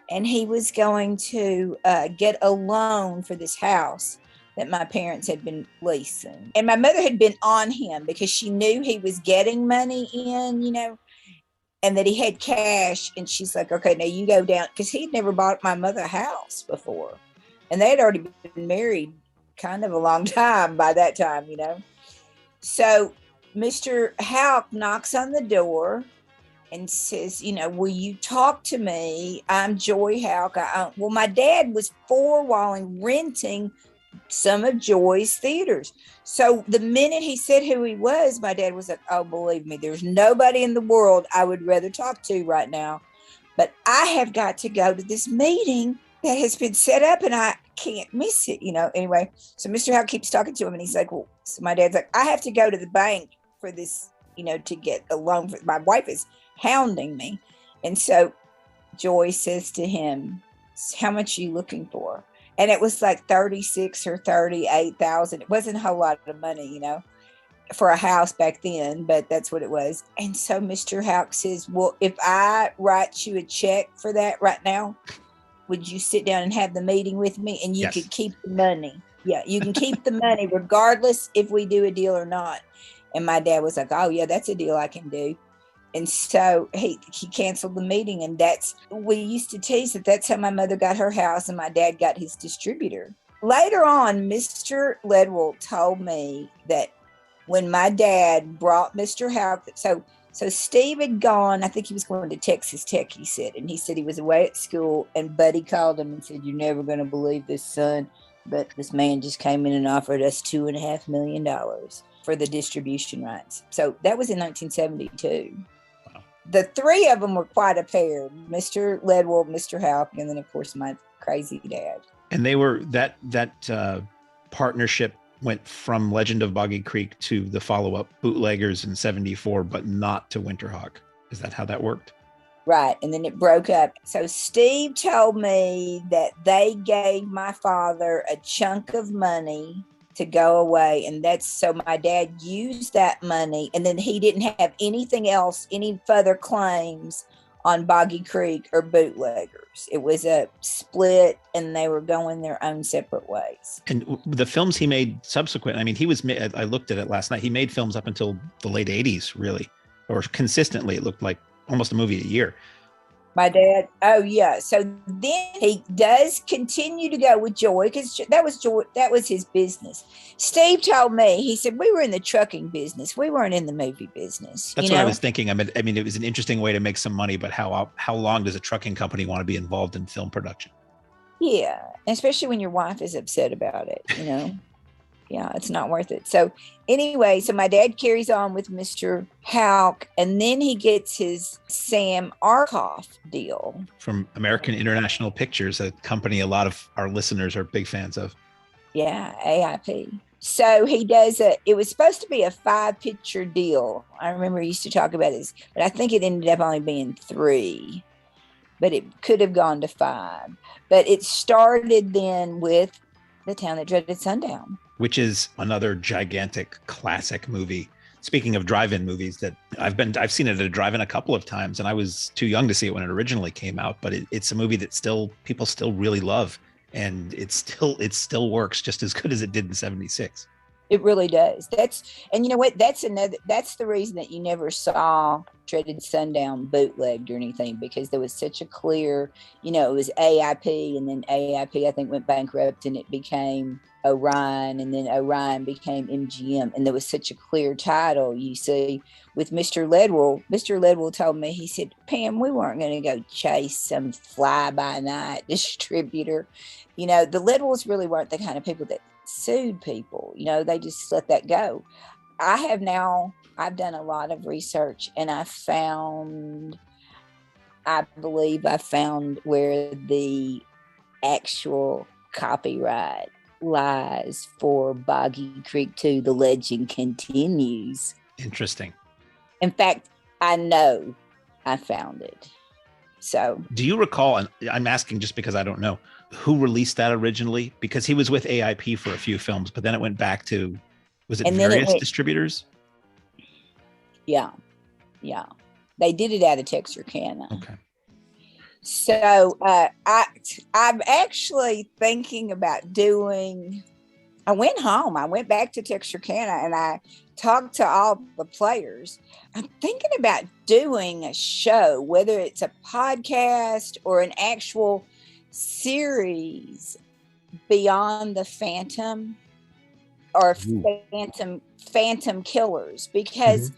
And he was going to get a loan for this house that my parents had been leasing. And my mother had been on him because she knew he was getting money in, and that he had cash. And she's like, okay, now you go down, because he'd never bought my mother a house before. And they had already been married kind of a long time by that time, So Mr. Houck knocks on the door and says, will you talk to me? I'm Joy Houck. Well, my dad was four-walling, renting some of Joy's theaters. So the minute he said who he was, my dad was like, oh, believe me, there's nobody in the world I would rather talk to right now. But I have got to go to this meeting that has been set up and I can't miss it, Anyway, so Mr. Houck keeps talking to him and he's like, well, so my dad's like, I have to go to the bank for this, to get a loan. My wife is hounding me. And so Joy says to him, how much are you looking for? And it was like 36 or 38,000. It wasn't a whole lot of money, for a house back then, but that's what it was. And so Mr. Houck says, well, if I write you a check for that right now, would you sit down and have the meeting with me? And you could keep the money. Yeah, you can keep the money regardless if we do a deal or not. And my dad was like, oh yeah, that's a deal I can do. And so he canceled the meeting. And we used to tease that that's how my mother got her house and my dad got his distributor. Later on, Mr. Ledwell told me that when my dad brought Mr. Houck, so Steve had gone, I think he was going to Texas Tech, he said, and he said he was away at school, and Buddy called him and said, you're never going to believe this, son, but this man just came in and offered us $2.5 million for the distribution rights. So that was in 1972. The three of them were quite a pair, Mr. Ledwell, Mr. Houck, and then, of course, my crazy dad. And they were, that partnership went from Legend of Boggy Creek to the follow-up Bootleggers in 74, but not to Winterhawk. Is that how that worked? Right. And then it broke up. So Steve told me that they gave my father a chunk of money to go away. And so my dad used that money, and then he didn't have anything else, any further claims on Boggy Creek or Bootleggers. It was a split and they were going their own separate ways. And the films he made subsequent, I mean, I looked at it last night. He made films up until the late 80s, really, or consistently. It looked like almost a movie a year. My dad, oh yeah. So then he does continue to go with Joy, because that was his business. Steve told me, he said, we were in the trucking business. We weren't in the movie business. That's what I was thinking. I mean, it was an interesting way to make some money, but how long does a trucking company want to be involved in film production? Yeah, especially when your wife is upset about it, Yeah, it's not worth it. So anyway, so my dad carries on with Mr. Houck, and then he gets his Sam Arkoff deal. From American International Pictures, a company a lot of our listeners are big fans of. Yeah, AIP. So he does it was supposed to be a 5-picture deal. I remember he used to talk about this, but I think it ended up only being 3. But it could have gone to 5. But it started then with The Town That Dreaded Sundown, which is another gigantic classic movie. Speaking of drive-in movies, that I've seen it at a drive-in a couple of times, and I was too young to see it when it originally came out, but it's a movie that people still really love, and it still works just as good as it did in 76. It really does. And you know what? That's the reason that you never saw Dreaded Sundown bootlegged or anything, because there was such a clear, it was AIP, and then AIP I think went bankrupt and it became Orion, and then Orion became MGM, and there was such a clear title. You see, with Mr. Ledwell told me, he said, Pam, we weren't going to go chase some fly-by-night distributor. The Ledwells really weren't the kind of people that sued people. They just let that go. I've done a lot of research, and I believe I found where the actual copyright lies for Boggy Creek 2, The Legend Continues. Interesting. In fact, I know I found it. So do you recall, and I'm asking just because I don't know, who released that originally? Because he was with AIP for a few films, but then it went back to, was it various distributors? Yeah. They did it out of Texarkana. Okay. So I'm actually thinking about I went home. I went back to Texarkana and I talked to all the players. I'm thinking about doing a show, whether it's a podcast or an actual series beyond the Phantom or Phantom Killers, because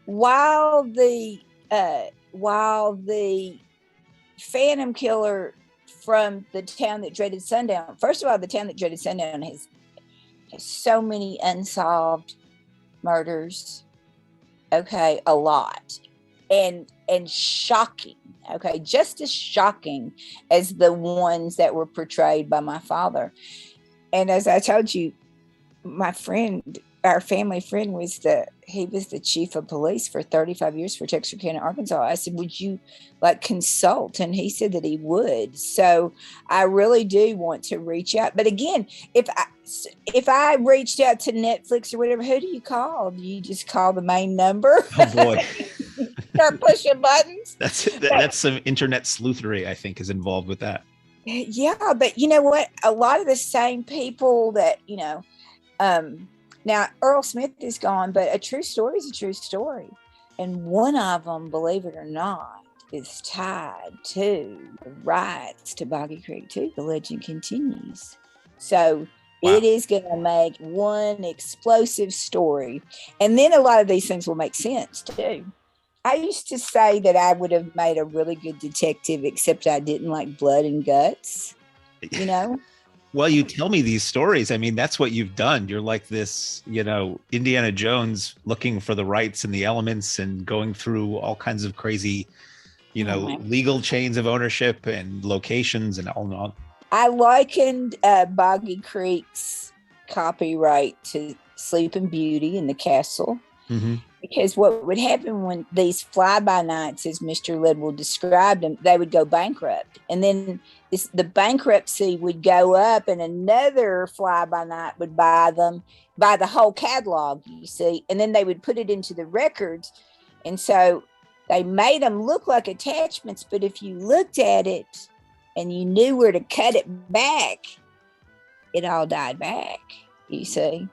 while the Phantom Killer from the Town That Dreaded Sundown, first of all, the Town That Dreaded Sundown has so many unsolved murders. Okay, a lot. And shocking. Okay, just as shocking as the ones that were portrayed by my father. And as I told you, my friend, our family friend, he was the chief of police for 35 years for Texarkana, Arkansas. I said, would you consult? And he said that he would. So I really do want to reach out. But again, if I reached out to Netflix or whatever, who do you call? Do you just call the main number? Oh boy. Start pushing buttons. That's some internet sleuthery, I think, is involved with that. Yeah, but you know what? A lot of the same people that, now Earl Smith is gone, but a true story is a true story. And one of them, believe it or not, is tied to the rights to Boggy Creek too. The legend continues. So It is going to make one explosive story. And then a lot of these things will make sense too. I used to say that I would have made a really good detective, except I didn't like blood and guts, you know? Well, you tell me these stories. I mean, that's what you've done. You're like this, Indiana Jones looking for the rights and the elements and going through all kinds of crazy, legal chains of ownership and locations and all and all. I likened Boggy Creek's copyright to Sleeping Beauty in the castle. Mm-hmm. Because what would happen when these fly-by-nights, as Mr. Ledwell described them, they would go bankrupt. And then the bankruptcy would go up and another fly-by-night would buy the whole catalog, you see. And then they would put it into the records. And so they made them look like attachments. But if you looked at it and you knew where to cut it back, it all died back, you see.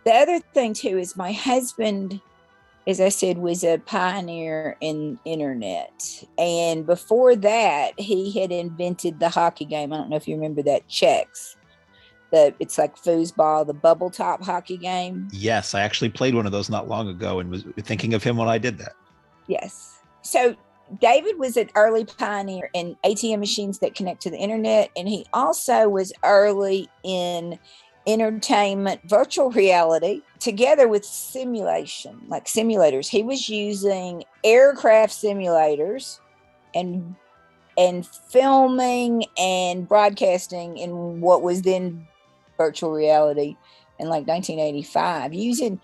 The other thing, too, is my husband, as I said, was a pioneer in internet. And before that, he had invented the hockey game. I don't know if you remember that, Chex. It's like foosball, the bubble top hockey game. Yes, I actually played one of those not long ago and was thinking of him when I did that. Yes. So David was an early pioneer in ATM machines that connect to the internet. And he also was early in entertainment, virtual reality, together with simulation, like simulators. He was using aircraft simulators and filming and broadcasting in what was then virtual reality in like 1985, using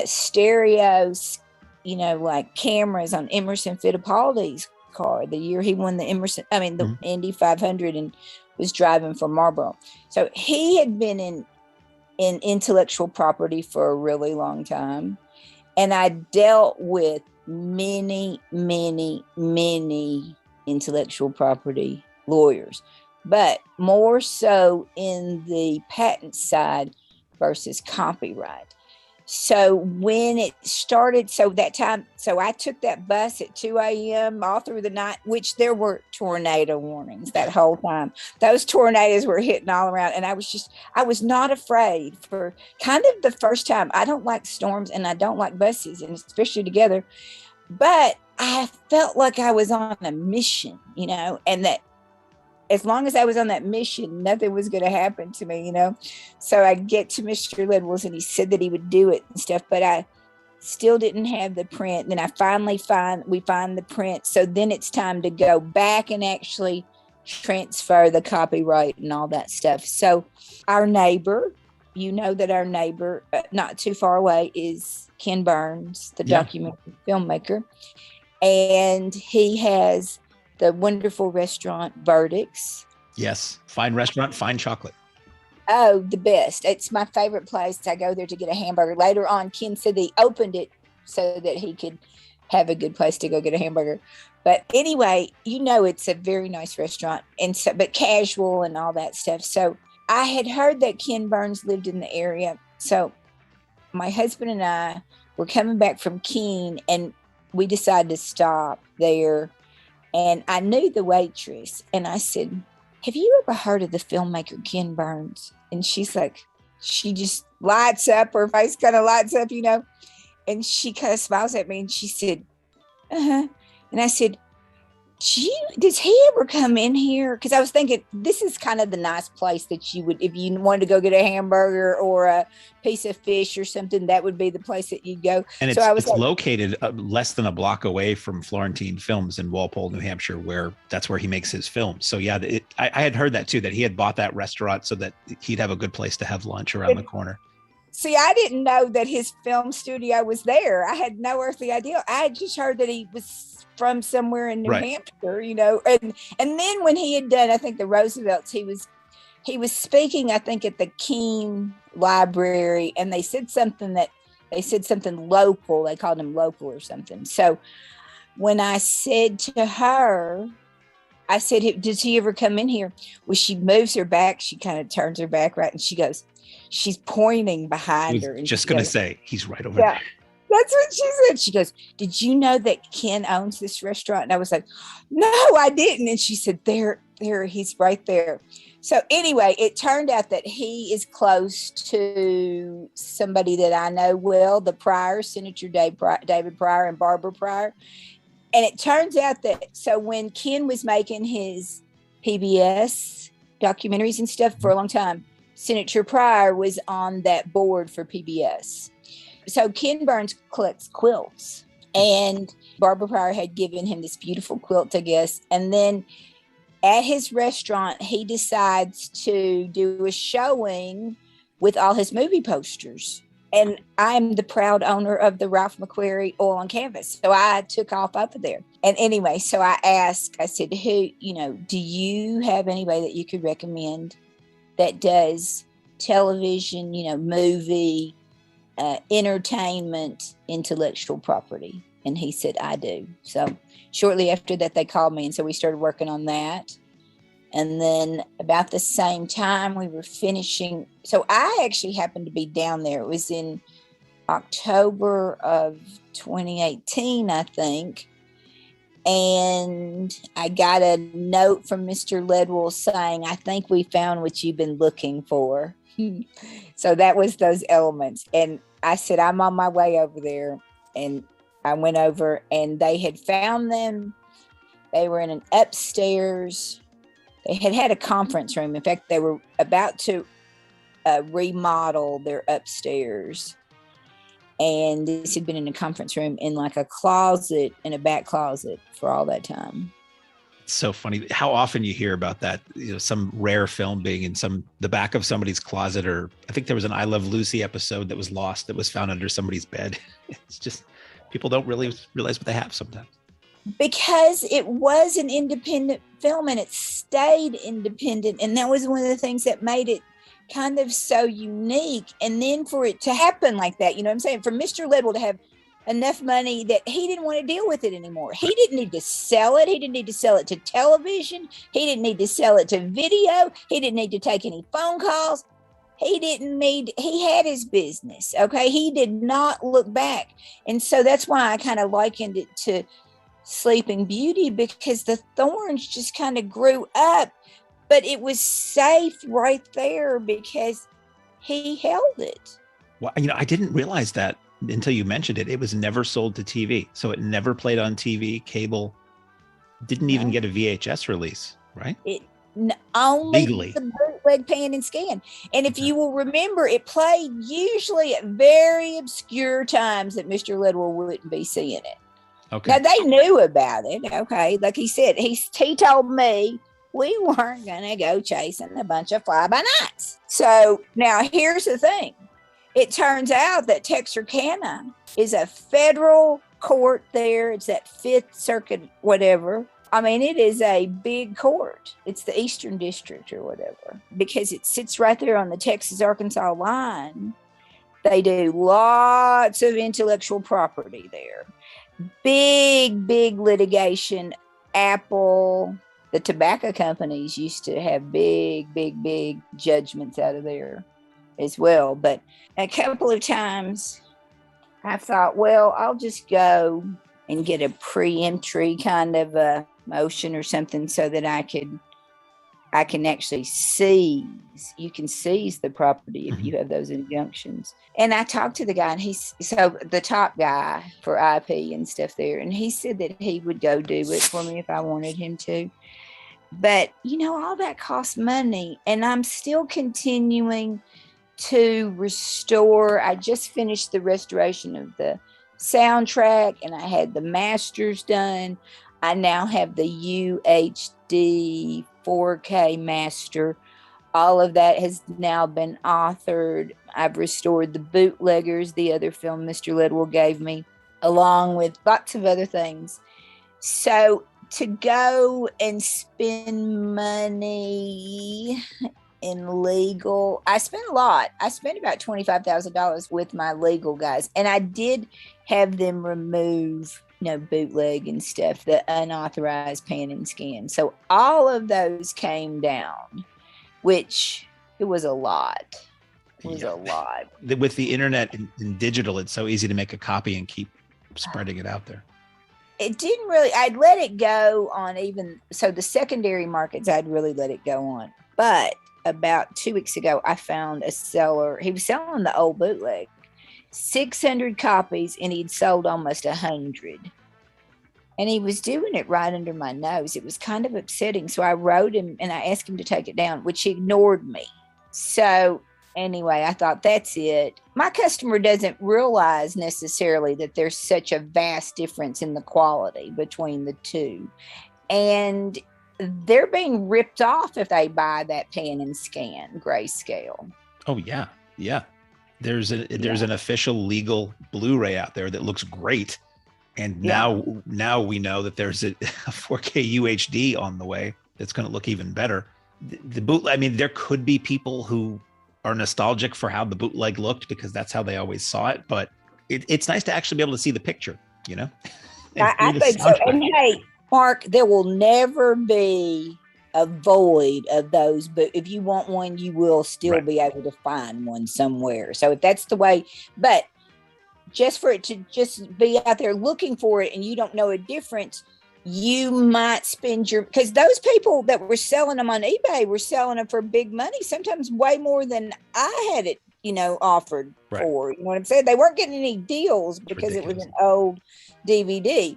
stereos, like cameras on Emerson Fittipaldi's car, the year he won the Indy 500 and was driving for Marlboro. So he had been in intellectual property for a really long time. And I dealt with many, many, many intellectual property lawyers, but more so in the patent side versus copyright. So when it started, so I took that bus at 2 a.m. all through the night, which there were tornado warnings that whole time. Those tornadoes were hitting all around. And I was not afraid for kind of the first time. I don't like storms and I don't like buses, and especially together. But I felt like I was on a mission, and that as long as I was on that mission, nothing was going to happen to me, So I get to Mr. Ledwell's and he said that he would do it and stuff, but I still didn't have the print. Then I finally find the print. So then it's time to go back and actually transfer the copyright and all that stuff. So our neighbor, that our neighbor not too far away is Ken Burns, the documentary filmmaker. And he has the wonderful restaurant Verdicts. Yes. Fine restaurant, fine chocolate. Oh, the best. It's my favorite place. I go there to get a hamburger. Later on, Ken said he opened it so that he could have a good place to go get a hamburger. But anyway, it's a very nice restaurant, and so, but casual and all that stuff. So I had heard that Ken Burns lived in the area. So my husband and I were coming back from Keene, and we decided to stop there. And I knew the waitress, and I said, "Have you ever heard of the filmmaker Ken Burns?" And she's like, she just lights up, her face kind of lights up, and she kind of smiles at me, and she said, "Uh-huh." And I said, does he ever come in here? Because I was thinking, this is kind of the nice place that you would, if you wanted to go get a hamburger or a piece of fish or something, that would be the place that you'd go. And so it's located less than a block away from Florentine Films in Walpole, New Hampshire, where that's where he makes his films. So yeah, I had heard that too, that he had bought that restaurant so that he'd have a good place to have lunch around the corner. See, I didn't know that his film studio was there. I had no earthly idea. I had just heard that he was from somewhere in New Hampshire, and then when he had done, I think, the Roosevelts, he was speaking, I think, at the Keene Library, and they said something local. They called him local or something. So when I said to her, I said, "Does he ever come in here?" Well, she moves her back. She kind of turns her back right, and she goes, she's pointing behind her. And just going to say, he's right over there. That's what she said. She goes, "Did you know that Ken owns this restaurant?" And I was like, "No, I didn't." And she said, there, he's right there. So anyway, it turned out that he is close to somebody that I know well, the Pryor, Senator David Pryor and Barbara Pryor. And it turns out that, so when Ken was making his PBS documentaries and stuff for a long time, Senator Pryor was on that board for PBS. So Ken Burns collects quilts, and Barbara Pryor had given him this beautiful quilt, I guess. And then at his restaurant, he decides to do a showing with all his movie posters. And I'm the proud owner of the Ralph McQuarrie oil on canvas. So I took off up there. And anyway, so I said, do you have anybody that you could recommend that does television, movie, entertainment, intellectual property? And he said, "I do." So shortly after that, they called me. And so we started working on that. And then about the same time we were finishing. So I actually happened to be down there. It was in October of 2018, I think. And I got a note from Mr. Ledwell saying, "I think we found what you've been looking for." So that was those elements. And I said, "I'm on my way over there." And I went over, and they had found them. They were in an upstairs. They had a conference room. In fact, they were about to remodel their upstairs. And this had been in a conference room in like a closet, in a back closet for all that time. It's so funny how often you hear about that, some rare film being in the back of somebody's closet, or I think there was an I Love Lucy episode that was lost, that was found under somebody's bed. It's just, people don't really realize what they have sometimes. Because it was an independent film, and it stayed independent. And that was one of the things that made it kind of so unique. And then for it to happen like that, you know what I'm saying? For Mr. Ledwell to have enough money that he didn't want to deal with it anymore. He didn't need to sell it. He didn't need to sell it to television. He didn't need to sell it to video. He didn't need to take any phone calls. He had his business. Okay. He did not look back. And so that's why I kind of likened it to Sleeping Beauty, because the thorns just kind of grew up, but it was safe right there because he held it. Well, I didn't realize that until you mentioned it. It was never sold to TV. So it never played on TV, cable, didn't even get a VHS release, right? Only legally. The bootleg pan and scan. And if you will remember, it played usually at very obscure times that Mr. Ledwell wouldn't be seeing it. Okay. Now they knew about it. Okay. Like he said, he told me we weren't going to go chasing a bunch of fly-by-nights. So now here's the thing. It turns out that Texarkana is a federal court there. It's that Fifth Circuit, whatever. I mean, it is a big court. It's the Eastern District or whatever, because it sits right there on the Texas-Arkansas line. They do lots of intellectual property there. Big litigation. Apple, the tobacco companies used to have big judgments out of there as well. But a couple of times I thought, well, I'll just go and get a pre-entry kind of a motion or something so that I can actually seize. You can seize the property if you have those injunctions. And I talked to the guy, and so the top guy for IP and stuff there, and he said that he would go do it for me if I wanted him to. But all that costs money, and I'm still continuing to restore. I just finished the restoration of the soundtrack, and I had the masters done. I now have the UHD 4K master. All of that has now been authored. I've restored the bootleggers, the other film Mr. Ledwell gave me, along with lots of other things. So to go and spend money in legal, I spent a lot. I spent about $25,000 with my legal guys, and I did have them remove bootleg and stuff, the unauthorized pan and scan. So all of those came down, which it was a lot. It was a lot. With the internet and digital, it's so easy to make a copy and keep spreading it out there. It didn't really, I'd let it go on so the secondary markets, I'd really let it go on. But about 2 weeks ago, I found a seller. He was selling the old bootleg. 600 copies, and he'd sold almost 100. And he was doing it right under my nose. It was kind of upsetting. So I wrote him and I asked him to take it down, which he ignored me. So anyway, I thought, that's it. My customer doesn't realize necessarily that there's such a vast difference in the quality between the two. And they're being ripped off if they buy that pan and scan grayscale. Oh, yeah. Yeah. There's an official legal Blu-ray out there that looks great, and now we know that there's a 4K UHD on the way that's going to look even better. The bootleg, I mean, there could be people who are nostalgic for how the bootleg looked because that's how they always saw it, but it's nice to actually be able to see the picture, I think so. And hey, Mark, there will never be a void of those, but if you want one, you will still be able to find one somewhere. So if that's the way, but just for it to just be out there looking for it and you don't know a difference, you might spend because those people that were selling them on eBay were selling them for big money, sometimes way more than I had it, offered for. You know what I'm saying? They weren't getting any deals because it was an old DVD.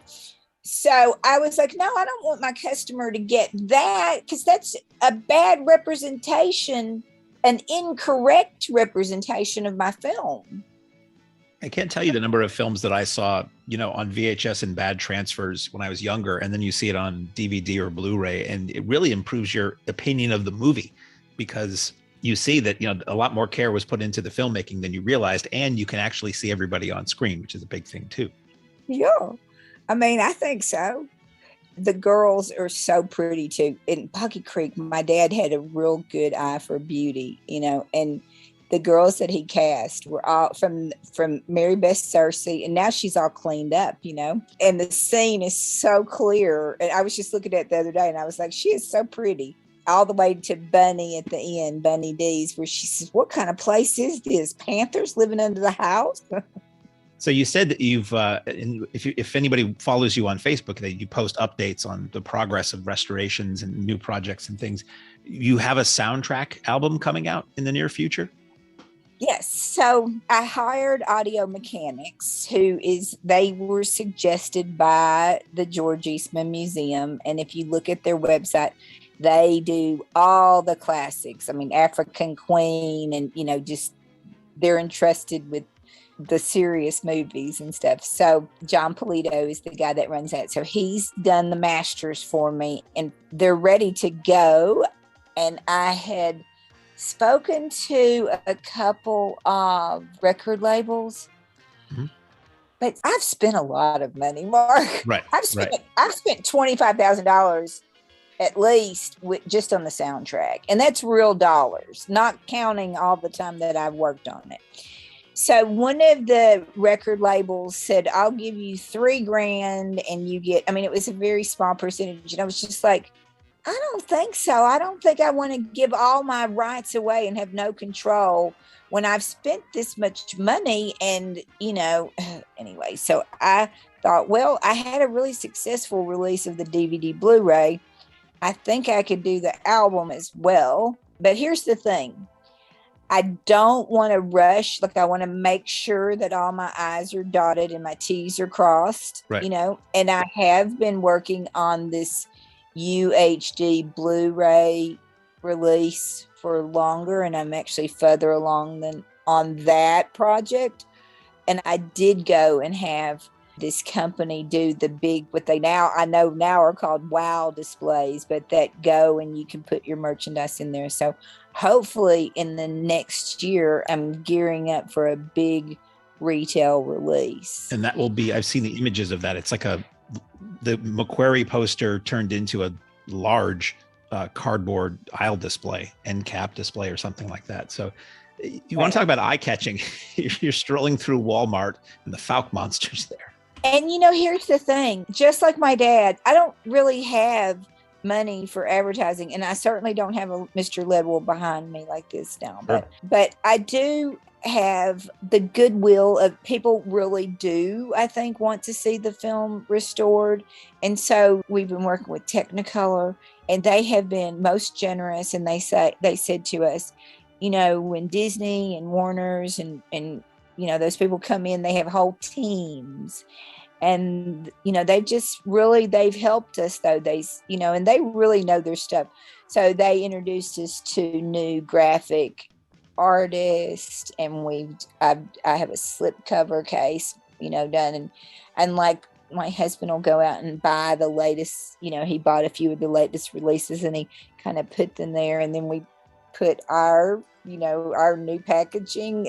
So I was like, no, I don't want my customer to get that, because that's a bad representation, an incorrect representation of my film. I can't tell you the number of films that I saw, on VHS and bad transfers when I was younger, and then you see it on DVD or Blu-ray, and it really improves your opinion of the movie because you see that, a lot more care was put into the filmmaking than you realized, and you can actually see everybody on screen, which is a big thing too. Yeah. I mean, I think so. The girls are so pretty too. In Boggy Creek, my dad had a real good eye for beauty, and the girls that he cast were all from Mary Beth Cersei, and now she's all cleaned up, and the scene is so clear. And I was just looking at it the other day and I was like, she is so pretty. All the way to Bunny at the end, Bunny D's, where she says, what kind of place is this? Panthers living under the house? So you said that you've, if anybody follows you on Facebook, that you post updates on the progress of restorations and new projects and things. You have a soundtrack album coming out in the near future? Yes. So I hired audio mechanics they were suggested by the George Eastman Museum. And if you look at their website, they do all the classics. I mean, African Queen, and, just they're entrusted with the serious movies and stuff. So John Polito is the guy that runs that. So he's done the masters for me and they're ready to go. And I had spoken to a couple of record labels But I've spent a lot of money, Mark. Right. I've spent $25,000 at least just on the soundtrack. And that's real dollars, not counting all the time that I've worked on it. So one of the record labels said, I'll give you $3,000 and you get, I mean, it was a very small percentage. And I was just like, I don't think so. I don't think I want to give all my rights away and have no control when I've spent this much money. And, anyway, so I thought, well, I had a really successful release of the DVD Blu-ray. I think I could do the album as well. But here's the thing. I don't want to rush. Like, I want to make sure that all my I's are dotted and my T's are crossed, right. And I have been working on this UHD Blu-ray release for longer, and I'm actually further along than on that project. And I did go and have this company do the big, what they I know now are called wow displays, but that go and you can put your merchandise in there. So hopefully in the next year, I'm gearing up for a big retail release. And that will be, I've seen the images of that. It's like the McQuarrie poster turned into a large cardboard aisle display, end cap display or something like that. So you want to talk about eye-catching. You're strolling through Walmart and the Falk monster's there. And, here's the thing. Just like my dad, I don't really have money for advertising. And I certainly don't have a Mr. Ledwell behind me like this now. But I do have the goodwill of people really do, I think, want to see the film restored. And so we've been working with Technicolor, and they have been most generous. And they said to us, when Disney and Warner's and those people come in, they have whole teams. And, they've helped us, though. And they really know their stuff. So they introduced us to new graphic artists, and I have a slipcover case, done. And like my husband will go out and buy the latest, he bought a few of the latest releases and he kind of put them there. And then we put our new packaging,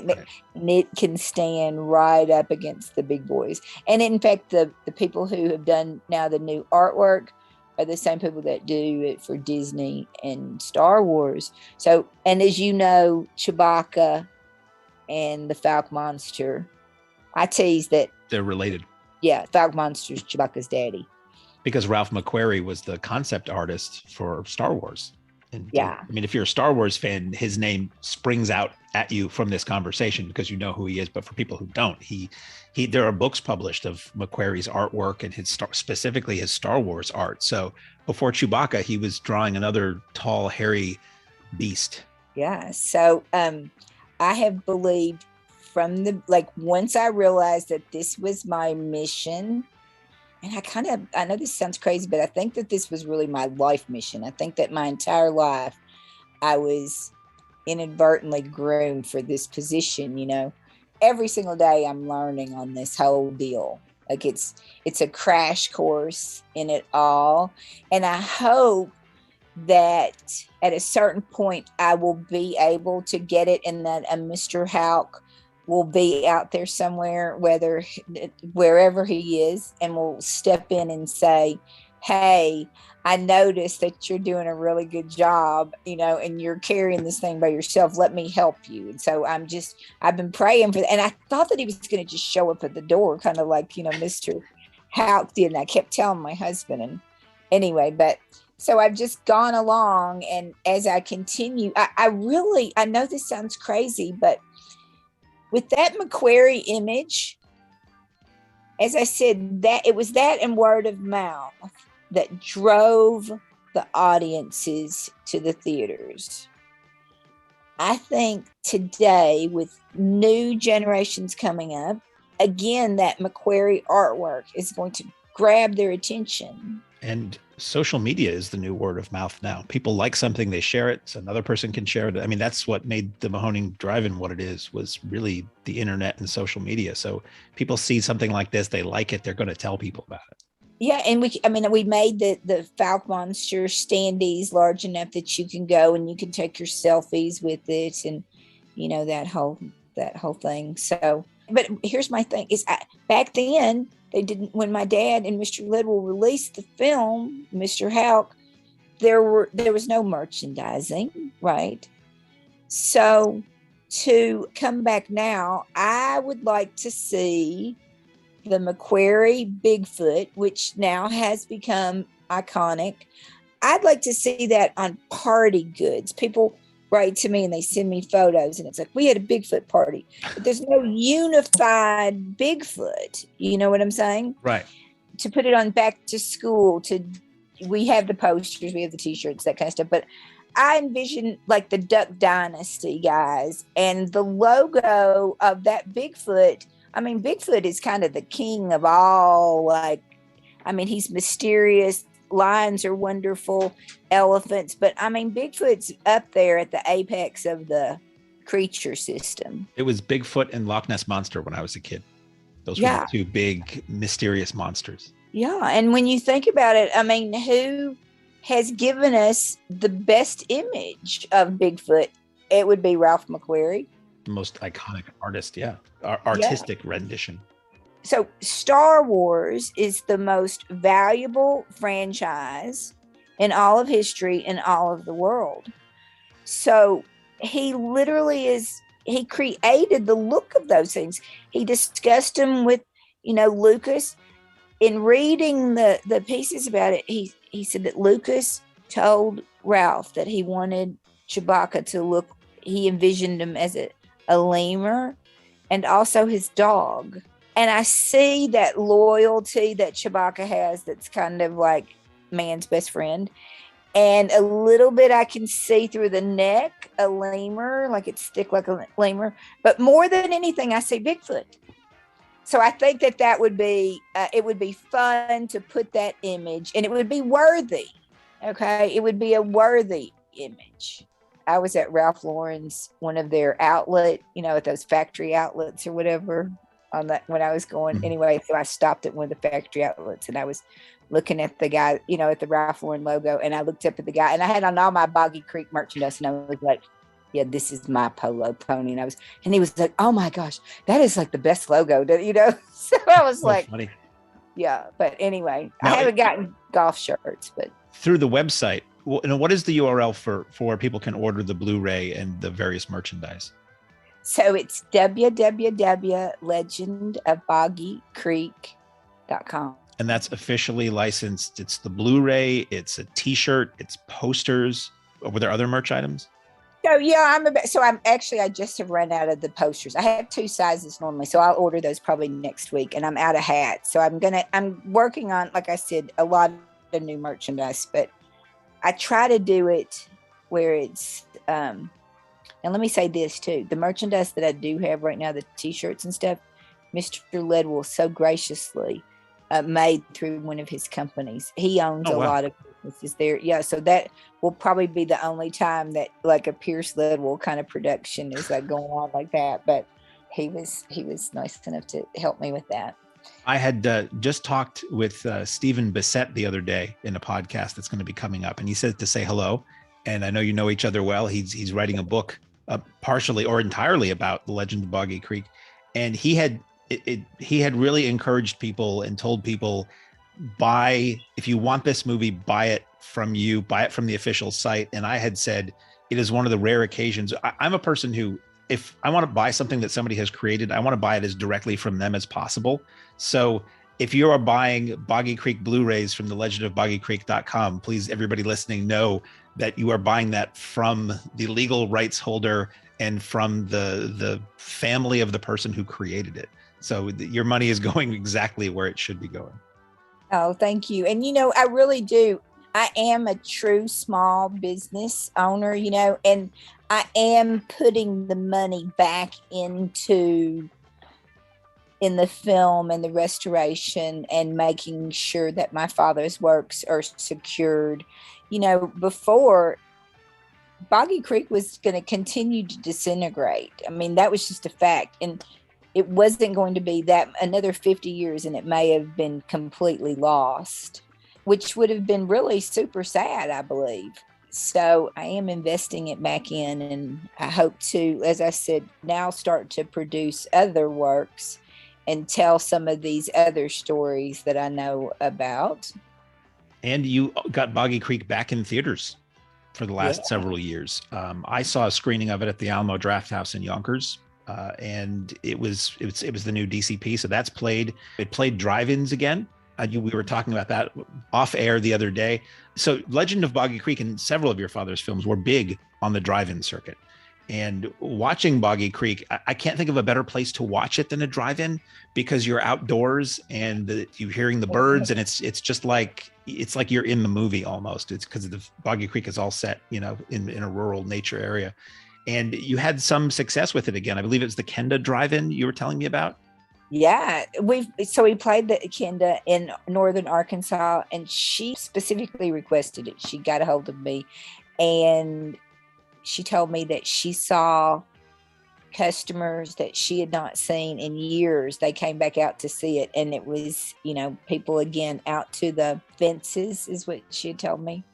and it can stand right up against the big boys. And in fact, the people who have done now the new artwork are the same people that do it for Disney and Star Wars. So, and as you know, Chewbacca and the Falk monster, I tease that they're related. Yeah, Falk monster's Chewbacca's daddy. Because Ralph McQuarrie was the concept artist for Star Wars. And yeah. I mean, if you're a Star Wars fan, his name springs out at you from this conversation because you know who he is. But for people who don't, there are books published of McQuarrie's artwork and specifically his Star Wars art. So before Chewbacca, he was drawing another tall, hairy beast. Yeah. So I have believed once I realized that this was my mission. And I know this sounds crazy, but I think that this was really my life mission. I think that my entire life, I was inadvertently groomed for this position. Every single day I'm learning on this whole deal. Like it's a crash course in it all. And I hope that at a certain point I will be able to get it, and that a Mr. Houck will be out there somewhere, wherever he is, and will step in and say, hey, I noticed that you're doing a really good job, and you're carrying this thing by yourself. Let me help you. And so I've been praying for that. And I thought that he was going to just show up at the door, kind of like, Mr. Houck did. And I kept telling my husband. And anyway, so I've just gone along. And as I continue, I know this sounds crazy, but with that McQuarrie image, as I said, that it was that and word of mouth that drove the audiences to the theaters. I think today, with new generations coming up, again, that McQuarrie artwork is going to grab their attention. And social media is the new word of mouth now. People like something, they share it, so another person can share it. I mean, that's what made the Mahoning Drive-In what it is, was really the internet and social media. So people see something like this, they like it, they're going to tell people about it. Yeah, and we made the Falk monster standees large enough that you can go and you can take your selfies with it, and that whole thing. So, but here's my thing: is back then, they didn't, when my dad and Mr. Lidwell released the film, Mr. Houck, there was no merchandising, right? So to come back now, I would like to see the Macquarie Bigfoot, which now has become iconic. I'd like to see that on party goods. People write to me and they send me photos, and it's like, we had a Bigfoot party, but there's no unified Bigfoot. You know what I'm saying? Right. To put it on back to school, we have the posters, we have the t-shirts, that kind of stuff. But I envision like the Duck Dynasty guys and the logo of that Bigfoot. I mean, Bigfoot is kind of the king of all, like, I mean, he's mysterious. Lions are wonderful, elephants, but I mean, Bigfoot's up there at the apex of the creature system. It was Bigfoot and Loch Ness Monster when I was a kid. Those were the two big mysterious monsters. Yeah. And when you think about it, I mean, who has given us the best image of Bigfoot? It would be Ralph McQuarrie. The most iconic artist, artistic rendition. So Star Wars is the most valuable franchise in all of history in all of the world. So he literally he created the look of those things. He discussed them with, Lucas. In reading the pieces about it, he said that Lucas told Ralph that he wanted Chewbacca to look, he envisioned him as a lemur and also his dog. And I see that loyalty that Chewbacca has that's kind of like man's best friend. And a little bit I can see through the neck, a lemur, like it's thick like a lemur. But more than anything, I see Bigfoot. So I think that would be, it would be fun to put that image, and it would be worthy. Okay. It would be a worthy image. I was at Ralph Lauren's, one of their outlet, at those factory outlets or whatever. On that, when I was going anyway, so I stopped at one of the factory outlets and I was looking at the guy, at the Ralph Lauren logo, and I looked up at the guy, and I had on all my Boggy Creek merchandise, and I was like, yeah, this is my polo pony. And he was like, oh my gosh, that is like the best logo, So I was like, funny. Yeah. But anyway, now, I haven't gotten golf shirts, but through the website, what is the URL for where people can order the Blu-ray and the various merchandise? So it's www.legendofboggycreek.com. And that's officially licensed. It's the Blu-ray, it's a t-shirt, it's posters. Were there other merch items? So yeah, I just have run out of the posters. I have 2 sizes normally, so I'll order those probably next week, and I'm out of hats. So I'm working on, like I said, a lot of new merchandise, but I try to do it where it's, and let me say this too, the merchandise that I do have right now, the t-shirts and stuff, Mr. Ledwell so graciously made through one of his companies. He owns a lot of businesses there. Yeah, so that will probably be the only time that like a Pierce Ledwell kind of production is like going on like that. But he was nice enough to help me with that. I had just talked with Stephen Bissett the other day in a podcast that's going to be coming up, and he said to say hello. And I know you know each other well. He's writing a book partially or entirely about the Legend of Boggy Creek, and he had really encouraged people and told people, if you want this movie, buy it from the official site. And I had said it is one of the rare occasions. I'm a person who, if I want to buy something that somebody has created, I want to buy it as directly from them as possible. So if you are buying Boggy Creek Blu-rays from the legendofboggycreek.com, please, everybody listening, know that you are buying that from the legal rights holder and from the family of the person who created it. So your money is going exactly where it should be going. Oh, thank you. And, I really do. I am a true small business owner, and I am putting the money back in the film and the restoration and making sure that my father's works are secured. Before, Boggy Creek was going to continue to disintegrate. I mean, that was just a fact. And it wasn't going to be that another 50 years and it may have been completely lost, which would have been really super sad, I believe. So I am investing it back in, and I hope to, as I said, now start to produce other works and tell some of these other stories that I know about. And you got Boggy Creek back in theaters for the last several years. I saw a screening of it at the Alamo Draft House in Yonkers, and it was the new DCP. So that's played. It played drive-ins again. We were talking about that off air the other day. So Legend of Boggy Creek and several of your father's films were big on the drive-in circuit. And watching Boggy Creek, I can't think of a better place to watch it than a drive-in, because you're outdoors and you're hearing the birds, and it's just like you're in the movie almost. It's because the Boggy Creek is all set, in a rural nature area. And you had some success with it again. I believe it's the Kenda Drive-In you were telling me about. Yeah, we played the Kenda in northern Arkansas, and she specifically requested it. She got a hold of me, and she told me that she saw customers that she had not seen in years. They came back out to see it, and it was, people again out to the fences, is what she had told me.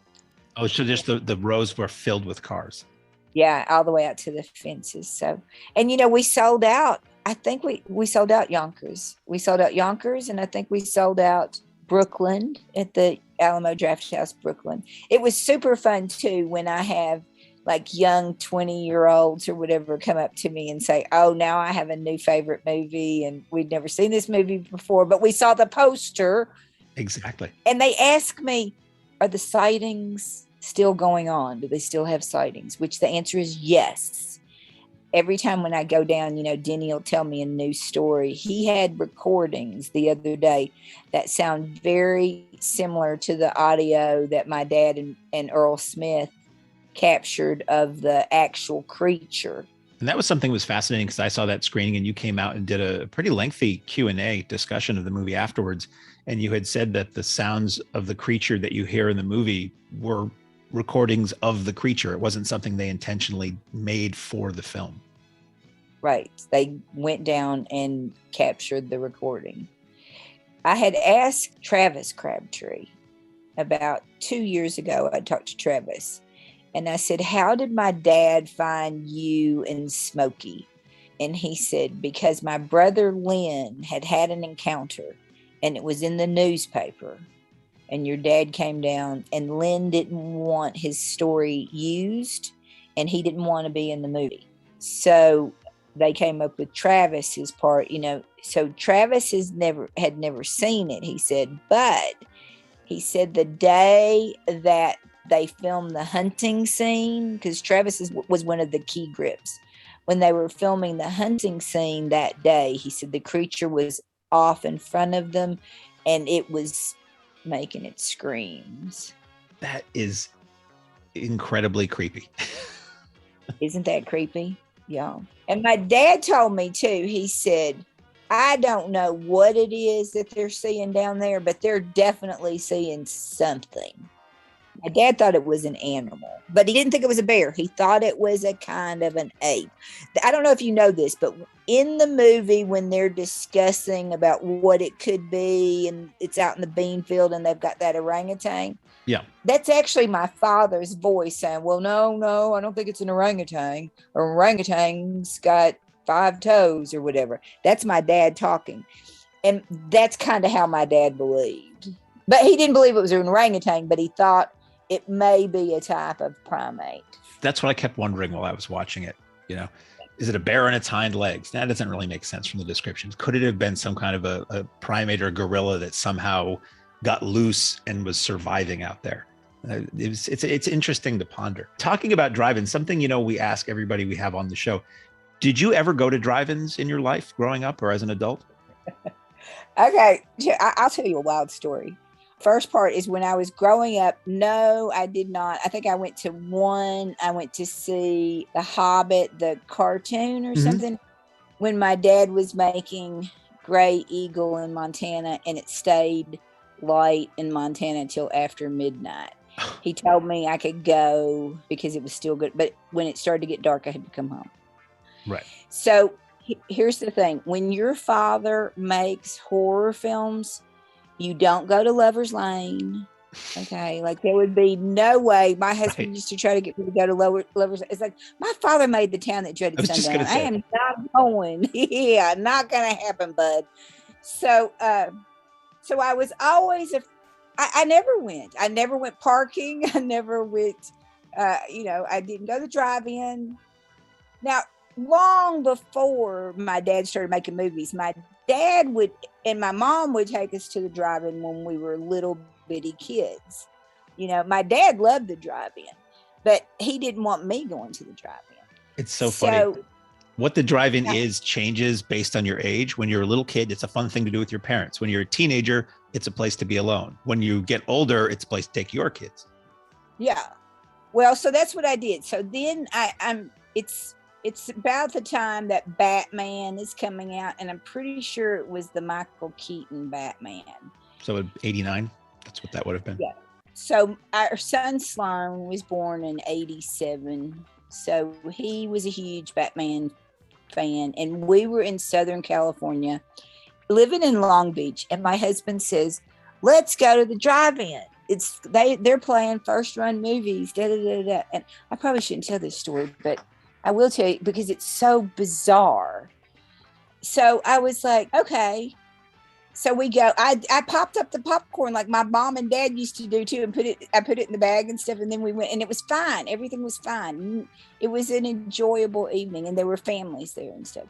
Oh, so just the rows were filled with cars. Yeah, all the way out to the fences. So, and we sold out. I think we sold out Yonkers. We sold out Yonkers, and I think we sold out Brooklyn at the Alamo Draft House, Brooklyn. It was super fun too when I have like young 20-year-olds or whatever come up to me and say, oh, now I have a new favorite movie, and we'd never seen this movie before, but we saw the poster. Exactly. And they ask me, are the sightings still going on? Do they still have sightings? Which the answer is yes. Every time when I go down, Denny will tell me a new story. He had recordings the other day that sound very similar to the audio that my dad and Earl Smith captured of the actual creature. And that was something that was fascinating, because I saw that screening and you came out and did a pretty lengthy Q&A discussion of the movie afterwards. And you had said that the sounds of the creature that you hear in the movie were recordings of the creature. It wasn't something they intentionally made for the film. Right. They went down and captured the recording. I had asked Travis Crabtree about 2 years ago. I talked to Travis. And I said, how did my dad find you and Smokey? And he said, because my brother Lynn had an encounter, and it was in the newspaper. And your dad came down, and Lynn didn't want his story used, and he didn't want to be in the movie. So they came up with Travis's part, So Travis had never seen it, he said. But he said the day that they filmed the hunting scene, because Travis was one of the key grips. When they were filming the hunting scene that day, he said the creature was off in front of them, and it was making its screams. That is incredibly creepy. Isn't that creepy? Yeah. And my dad told me too, he said, I don't know what it is that they're seeing down there, but they're definitely seeing something. My dad thought it was an animal, but he didn't think it was a bear. He thought it was a kind of an ape. I don't know if you know this, but in the movie, when they're discussing about what it could be, and it's out in the bean field and they've got that orangutan. Yeah. That's actually my father's voice saying, well, no, I don't think it's an orangutan. Or orangutan's got 5 toes or whatever. That's my dad talking. And that's kind of how my dad believed. But he didn't believe it was an orangutan, but he thought it may be a type of primate. That's what I kept wondering while I was watching it. Is it a bear on its hind legs? That doesn't really make sense from the descriptions. Could it have been some kind of a primate or gorilla that somehow got loose and was surviving out there? It's interesting to ponder. Talking about drive-ins, something, we ask everybody we have on the show. Did you ever go to drive-ins in your life growing up or as an adult? Okay, I'll tell you a wild story. First part is when I was growing up. No, I did not. I think I went to one. I went to see The Hobbit, the cartoon or something, when my dad was making Gray Eagle in Montana, and it stayed light in Montana until after midnight. He told me I could go because it was still good. But when it started to get dark, I had to come home. Right. So here's the thing. When your father makes horror films, you don't go to Lover's Lane. Okay, like there would be no way. My husband Right. used to try to get me to go to lovers. It's like my father made the town that I dreaded was just sundown. gonna I say. am not going. Yeah, not gonna happen, bud. So, so I was always I never went. I never went parking. I never went. I didn't go to the drive-in. Now, long before my dad started making movies, my dad would and my mom would take us to the drive-in when we were little bitty kids. My dad loved the drive-in, but he didn't want me going to the drive-in. It's so funny. So What the drive-in is changes based on your age. When you're a little kid, it's a fun thing to do with your parents. When you're a teenager, it's a place to be alone. When you get older, it's a place to take your kids. yeah. Well, so that's what I did. So then it's about the time that Batman is coming out, and I'm pretty sure it was the Michael Keaton Batman. So 89, that's what that would have been. Yeah. So our son Sloan was born in 87. So he was a huge Batman fan. And we were in Southern California, living in Long Beach. And my husband says, let's go to the drive-in. They're playing first run movies. Da, da, da, da. And I probably shouldn't tell this story, but I will tell you because it's so bizarre. So I was like, okay. So we go. I popped up the popcorn like my mom and dad used to do too, and I put it in the bag and stuff, and then we went, and it was fine. Everything was fine. It was an enjoyable evening, and there were families there and stuff.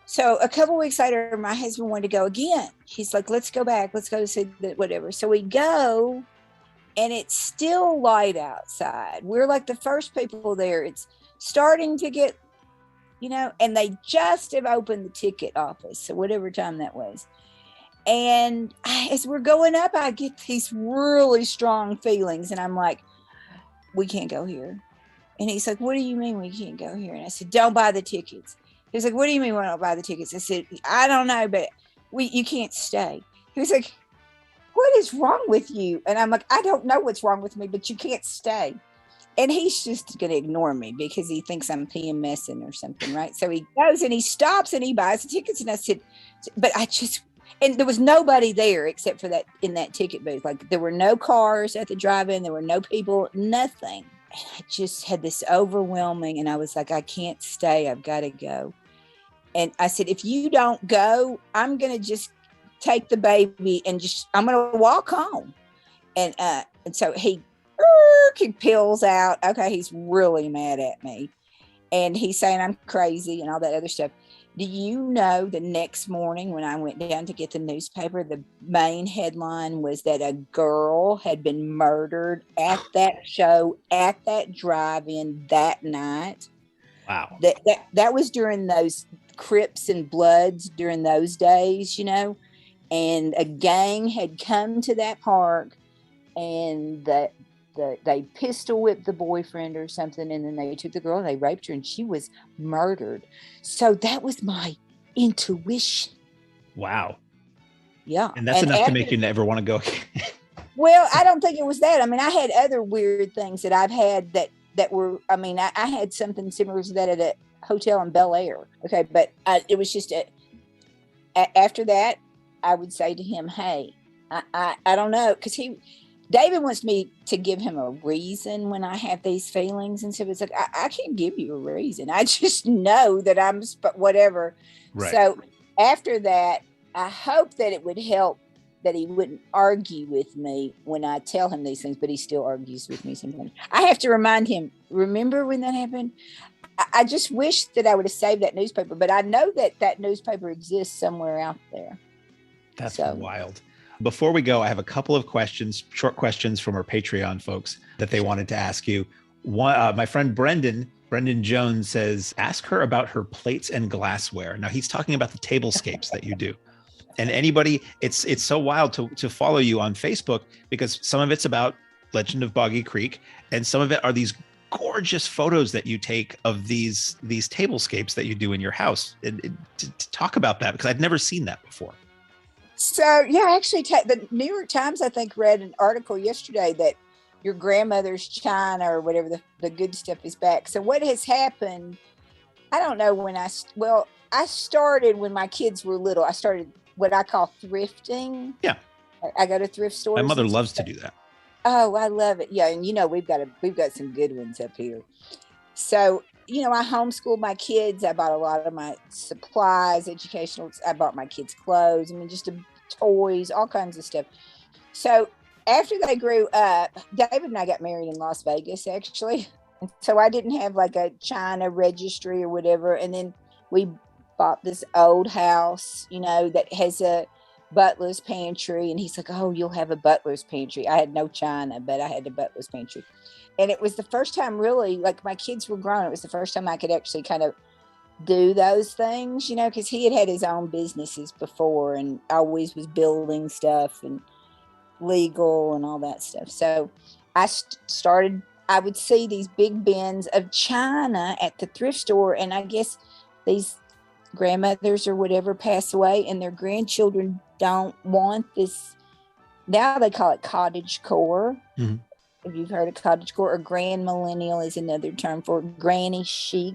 So a couple weeks later, my husband wanted to go again. He's like, "Let's go back. Let's go see whatever." So we go, and it's still light outside. We're like the first people there. It's starting to get, and they just have opened the ticket office. So whatever time that was. And as we're going up, I get these really strong feelings. And I'm like, we can't go here. And he's like, what do you mean we can't go here? And I said, don't buy the tickets. He's like, what do you mean we don't buy the tickets? I said, I don't know, but you can't stay. He was like, what is wrong with you? And I'm like, I don't know what's wrong with me, but you can't stay. And he's just going to ignore me because he thinks I'm PMSing or something, right? So he goes and he stops and he buys the tickets. And I said, but and there was nobody there except for that in that ticket booth. Like there were no cars at the drive-in. There were no people, nothing. And I just had this overwhelming, and I was like, I can't stay. I've got to go. And I said, if you don't go, I'm going to just take the baby and I'm going to walk home. And so he peels out. Okay. He's really mad at me. And he's saying I'm crazy and all that other stuff. Do you know the next morning when I went down to get the newspaper, the main headline was that a girl had been murdered at that show, at that drive-in that night. Wow. That was during those Crips and Bloods during those days, and a gang had come to that park and they pistol whipped the boyfriend or something, and then they took the girl and they raped her and she was murdered. So that was my intuition. Wow. Yeah. And that's enough to make you never want to go again. Well, I don't think it was that. I mean, I had other weird things that I've had that were, I mean, I had something similar to that at a hotel in Bel Air. Okay. But it was just after that, I would say to him, hey, I don't know. Cause David wants me to give him a reason when I have these feelings. And so it's like, I can't give you a reason. I just know that I'm whatever. Right. So after that, I hope that it would help that he wouldn't argue with me when I tell him these things, but he still argues with me sometimes. I have to remind him, remember when that happened? I just wish that I would have saved that newspaper, but I know that newspaper exists somewhere out there. That's wild. Before we go, I have a couple of questions, short questions from our Patreon folks that they wanted to ask you. One, my friend Brendan Jones says, ask her about her plates and glassware. Now he's talking about the tablescapes that you do. And anybody, it's so wild to follow you on Facebook because some of it's about Legend of Boggy Creek and some of it are these gorgeous photos that you take of these tablescapes that you do in your house. And to talk about that, because I'd never seen that before. So, yeah, actually, the New York Times, I think, read an article yesterday that your grandmother's china or whatever, the good stuff is back. So what has happened, I don't know when I started when my kids were little. I started what I call thrifting. Yeah. I go to thrift stores. My mother loves to do that. Oh, I love it. Yeah, and we've got some good ones up here. So, I homeschooled my kids. I bought a lot of my supplies, educational. I bought my kids clothes. I mean, just toys, all kinds of stuff. So after they grew up, David and I got married in Las Vegas, actually. So I didn't have like a China registry or whatever. And then we bought this old house, that has a butler's pantry. And he's like, oh, you'll have a butler's pantry. I had no China, but I had a butler's pantry. And it was the first time, really, like my kids were grown. It was the first time I could actually kind of do those things, because he had his own businesses before and always was building stuff and legal and all that stuff. So I started, I would see these big bins of china at the thrift store. And I guess these grandmothers or whatever pass away and their grandchildren don't want this. Now they call it cottage core. Mm-hmm. If you've heard of cottage core, or grand millennial is another term for granny chic.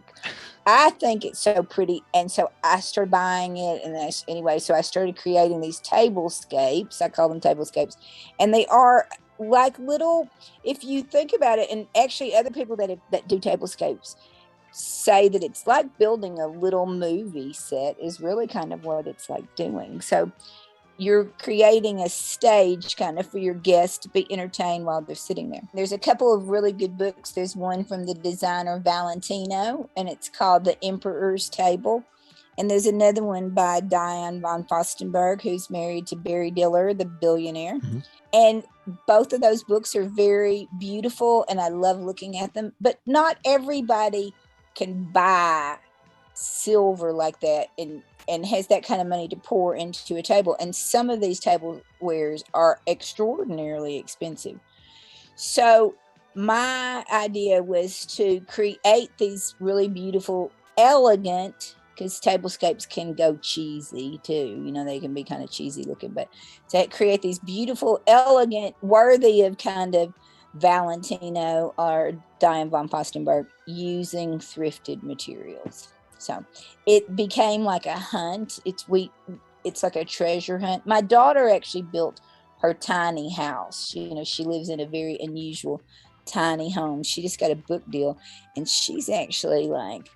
I think it's so pretty. And so I started buying it. And so I started creating these tablescapes. I call them tablescapes. And they are like little, if you think about it, and actually other people that do tablescapes say that it's like building a little movie set is really kind of what it's like doing. So you're creating a stage kind of for your guests to be entertained while they're sitting there. There's a couple of really good books. There's one from the designer Valentino, and it's called The Emperor's Table. And there's another one by Diane von Furstenberg, who's married to Barry Diller, the billionaire. Mm-hmm. And both of those books are very beautiful, and I love looking at them. But not everybody can buy silver like that and has that kind of money to pour into a table. And some of these tablewares are extraordinarily expensive. So my idea was to create these really beautiful, elegant, because tablescapes can go cheesy too. They can be kind of cheesy looking, but to create these beautiful, elegant, worthy of kind of Valentino or Diane von Furstenberg using thrifted materials. So it became like a hunt. It's like a treasure hunt. My daughter actually built her tiny house. She lives in a very unusual tiny home. She just got a book deal, and she's actually like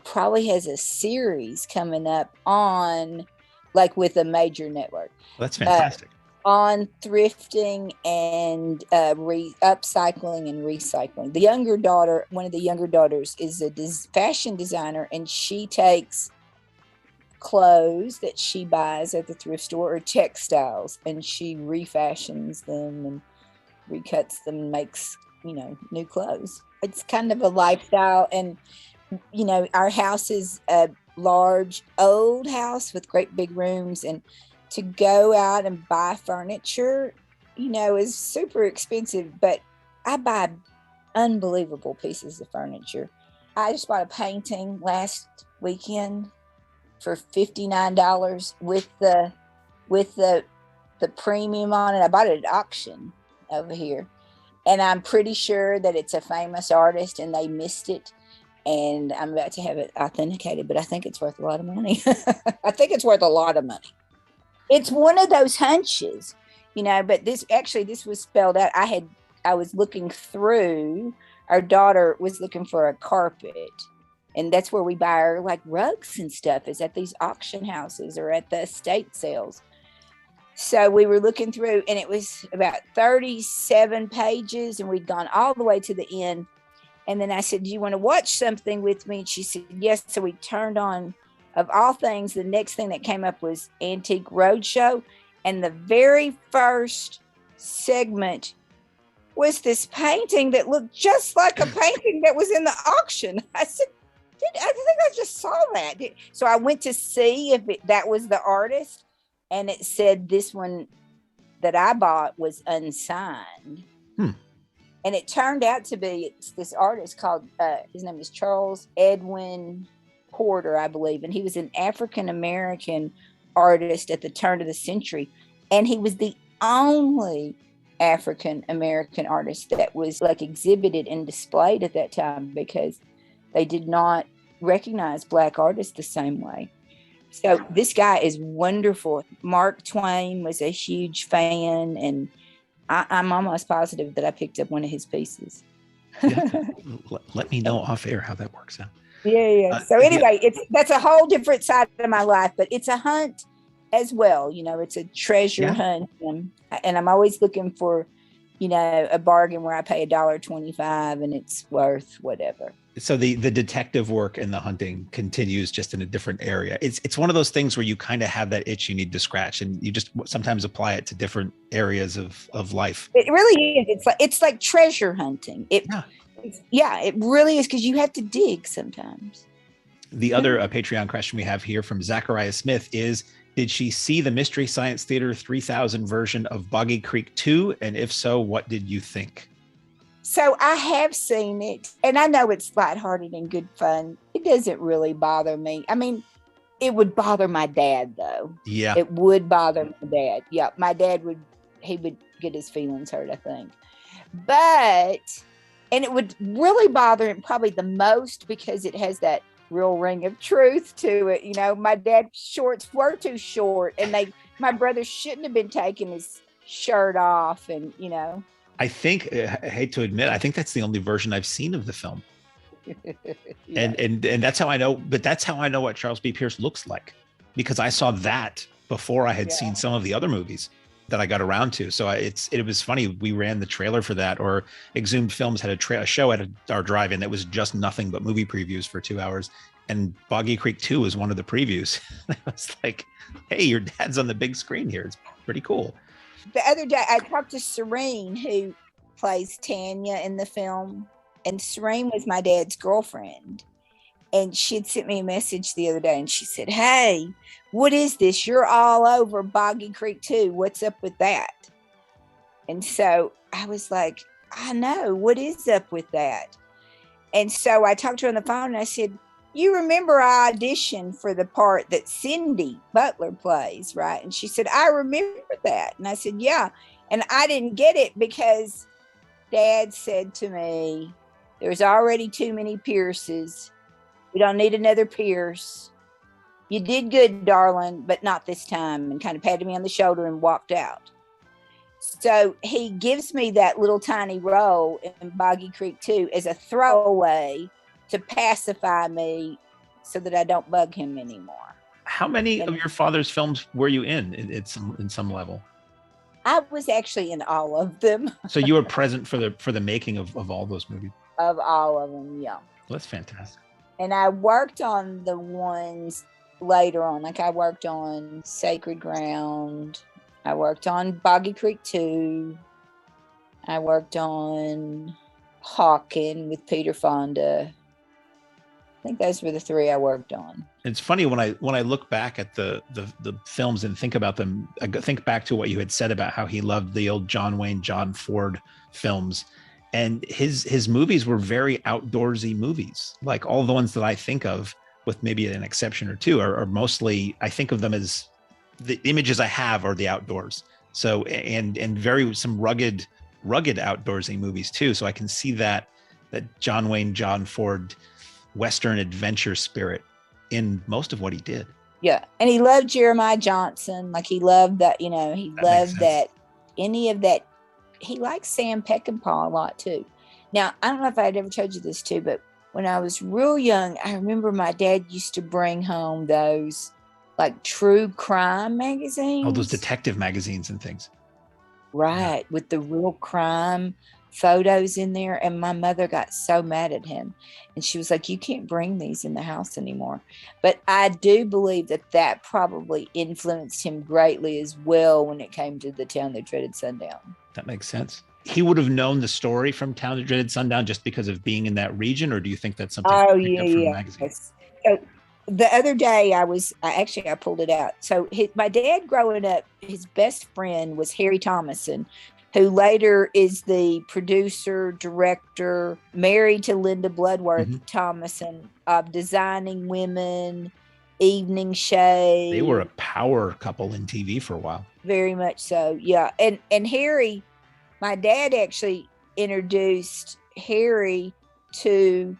probably has a series coming up on like with a major network. Well, that's fantastic. On thrifting and upcycling and recycling. One of the younger daughters is a fashion designer, and she takes clothes that she buys at the thrift store or textiles, and she refashions them and recuts them and makes, new clothes. It's kind of a lifestyle. And, our house is a large old house with great big rooms, and to go out and buy furniture, is super expensive, but I buy unbelievable pieces of furniture. I just bought a painting last weekend for $59 with the premium on it. I bought it at auction over here, and I'm pretty sure that it's a famous artist and they missed it. And I'm about to have it authenticated, but I think it's worth a lot of money. I think it's worth a lot of money. It's one of those hunches, but this was spelled out. I was looking through, our daughter was looking for a carpet, and that's where we buy our like rugs and stuff, is at these auction houses or at the estate sales. So we were looking through, and it was about 37 pages, and we'd gone all the way to the end. And then I said, do you want to watch something with me? And she said, yes. So we turned on, of all things, the next thing that came up was Antique Roadshow. And the very first segment was this painting that looked just like a painting that was in the auction. I said, I think I just saw that. So I went to see if that was the artist. And it said this one that I bought was unsigned. And it turned out to be this artist called, his name is Charles Edwin Porter, I believe. And he was an African-American artist at the turn of the century. And he was the only African-American artist that was like exhibited and displayed at that time, because they did not recognize Black artists the same way. So this guy is wonderful. Mark Twain was a huge fan, and I'm almost positive that I picked up one of his pieces. Yeah. Let me know off air how that works out. Yeah. So anyway, that's a whole different side of my life, but it's a hunt as well. It's a treasure hunt, and I'm always looking for, a bargain where I pay $1.25 and it's worth whatever. So the detective work and the hunting continues just in a different area. It's one of those things where you kind of have that itch you need to scratch, and you just sometimes apply it to different areas of life. It really is. It's like treasure hunting. It really is, because you have to dig sometimes. The other Patreon question we have here from Zachariah Smith is, did she see the Mystery Science Theater 3000 version of Boggy Creek 2? And if so, what did you think? So I have seen it, and I know it's lighthearted and good fun. It doesn't really bother me. I mean, it would bother my dad, though. Yeah. It would bother my dad. Yeah, my dad would get his feelings hurt, I think. And it would really bother him probably the most because it has that real ring of truth to it. My dad's shorts were too short, and my brother shouldn't have been taking his shirt off, and I think, I hate to admit, I think that's the only version I've seen of the film. Yeah. And that's how I know, but that's how I know what Charles B. Pierce looks like, because I saw that before I had seen some of the other movies that I got around to. So it was funny. We ran the trailer for that, or Exhumed Films had a show at our drive-in that was just nothing but movie previews for 2 hours. And Boggy Creek 2 was one of the previews. I was like, hey, your dad's on the big screen here. It's pretty cool. The other day, I talked to Serene, who plays Tanya in the film. And Serene was my dad's girlfriend. And she'd sent me a message the other day, and she said, hey, what is this? You're all over Boggy Creek 2. What's up with that? And so I was like, I know. What is up with that? And so I talked to her on the phone, and I said, you remember I auditioned for the part that Cindy Butler plays, right? And she said, I remember that. And I said, yeah. And I didn't get it because Dad said to me, there's already too many Pierces. We don't need another Pierce. You did good, darling, but not this time, and kind of patted me on the shoulder and walked out. So he gives me that little tiny role in Boggy Creek 2 as a throwaway to pacify me so that I don't bug him anymore. How many of your father's films were you in some level? I was actually in all of them. So you were present for the making of all those movies? Of all of them, yeah. Well, that's fantastic. And I worked on the ones later on. Like I worked on Sacred Ground. I worked on Boggy Creek 2. I worked on Hawken with Peter Fonda. I think those were the 3 I worked on. It's funny when I look back at the films and think about them, I think back to what you had said about how he loved the old John Wayne, John Ford films. And his movies were very outdoorsy movies. Like all the ones that I think of, with maybe an exception or two, are mostly, I think of them as the images I have are the outdoors. So, and very some rugged outdoorsy movies too. So I can see that John Wayne, John Ford Western adventure spirit in most of what he did. Yeah. And he loved Jeremiah Johnson. Like he loved that, he loved that, any of that. He likes Sam Peckinpah a lot too. Now, I don't know if I'd ever told you this too, but when I was real young, I remember my dad used to bring home those like true crime magazines. Oh, those detective magazines and things. Right. Yeah. With the real crime photos in there. And my mother got so mad at him. And she was like, you can't bring these in the house anymore. But I do believe that probably influenced him greatly as well when it came to the Town That Dreaded Sundown. That makes sense. He would have known the story from Town That Dreaded Sundown just because of being in that region, or do you think that's something from the magazine? Yes. So the other day I pulled it out. So my dad growing up, his best friend was Harry Thomason, who later is the producer, director, married to Linda Bloodworth Thomason of Designing Women, Evening Shade. They were a power couple in TV for a while. Very much so, yeah. And Harry, my dad actually introduced Harry to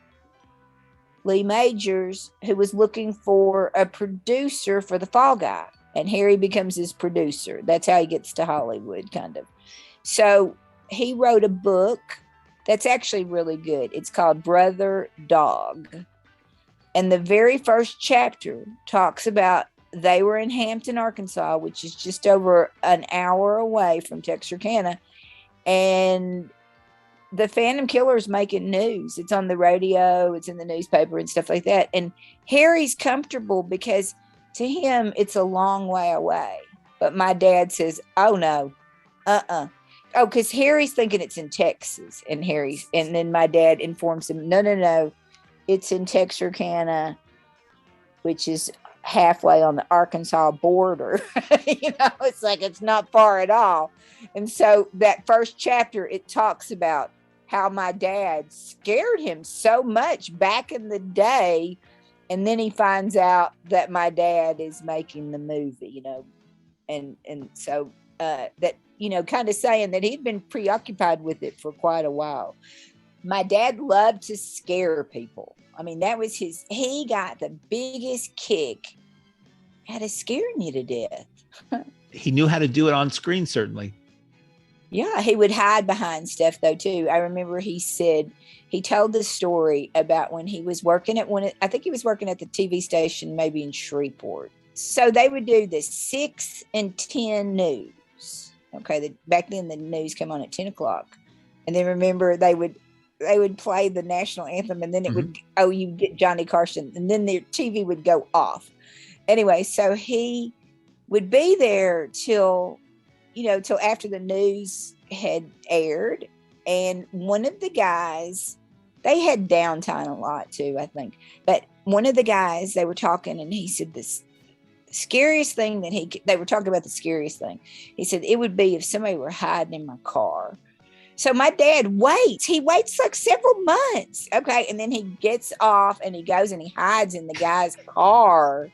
Lee Majors, who was looking for a producer for The Fall Guy. And Harry becomes his producer. That's how he gets to Hollywood, kind of. So he wrote a book that's actually really good. It's called Brother Dog. And the very first chapter talks about they were in Hampton, Arkansas, which is just over an hour away from Texarkana. And the Phantom Killer is making news. It's on the radio, it's in the newspaper and stuff like that. And Harry's comfortable because to him, it's a long way away. But my dad says, oh, no, Oh, because Harry's thinking it's in Texas. And then my dad informs him, no, it's in Texarkana, which is halfway on the Arkansas border. It's like it's not far at all. And so that first chapter, it talks about how my dad scared him so much back in the day. And then he finds out that my dad is making the movie, and so that, kind of saying that he'd been preoccupied with it for quite a while. My dad loved to scare people. I mean, that was he got the biggest kick out of scaring you to death. He knew how to do it on screen, certainly. Yeah, he would hide behind stuff, though, too. I remember he told the story about when he was working I think he was working at the TV station, maybe in Shreveport. So they would do the 6 and 10 news. Okay, back then the news came on at 10 o'clock. And then remember they would play the national anthem, and then it would, you get Johnny Carson, and then their TV would go off. Anyway, so he would be there till after the news had aired. And one of the guys, they had downtime a lot too, I think. But one of the guys, they were talking, and he said this scariest thing they were talking about the scariest thing. He said, it would be if somebody were hiding in my car. So my dad waits. He waits like several months. Okay. And then he gets off and he goes and he hides in the guy's car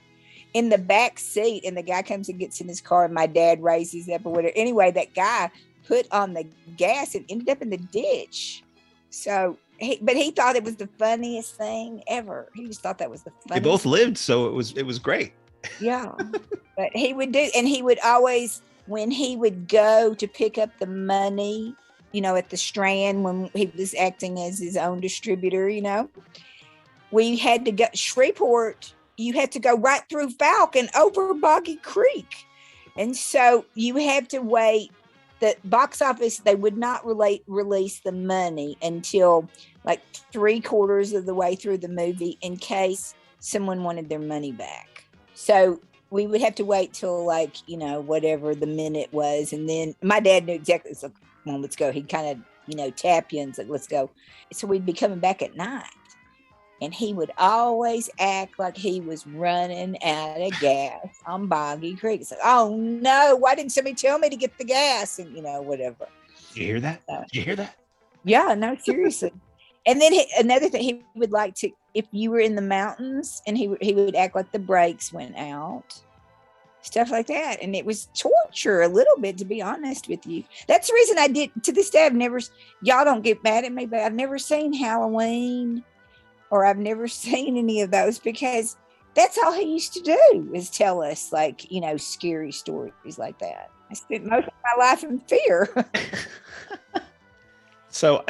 in the back seat. And the guy comes and gets in his car, and my dad raises up or whatever. Anyway, that guy put on the gas and ended up in the ditch. So he thought it was the funniest thing ever. He just thought that was the funniest. They both lived, so it was great. Yeah. But he would do, and he would always, when he would go to pick up the money, at the Strand, when he was acting as his own distributor, we had to go Shreveport. You had to go right through Falk and over Boggy Creek. And so you have to wait. The box office, they would not release the money until like 3/4 of the way through the movie in case someone wanted their money back. So we would have to wait till whatever the minute was. And then my dad knew exactly. It's like, come on, let's go. He'd kind of, tap you and say, let's go. So we'd be coming back at night. And he would always act like he was running out of gas on Boggy Creek. It's like, oh no, why didn't somebody tell me to get the gas? And, whatever. Did you hear that? Did you hear that? Yeah, no, seriously. And then another thing, he would like to, if you were in the mountains, and he would act like the brakes went out, stuff like that. And it was torture a little bit, to be honest with you. That's the reason I did, to this day, y'all don't get mad at me, but I've never seen Halloween, or I've never seen any of those, because that's all he used to do, is tell us scary stories like that. I spent most of my life in fear. So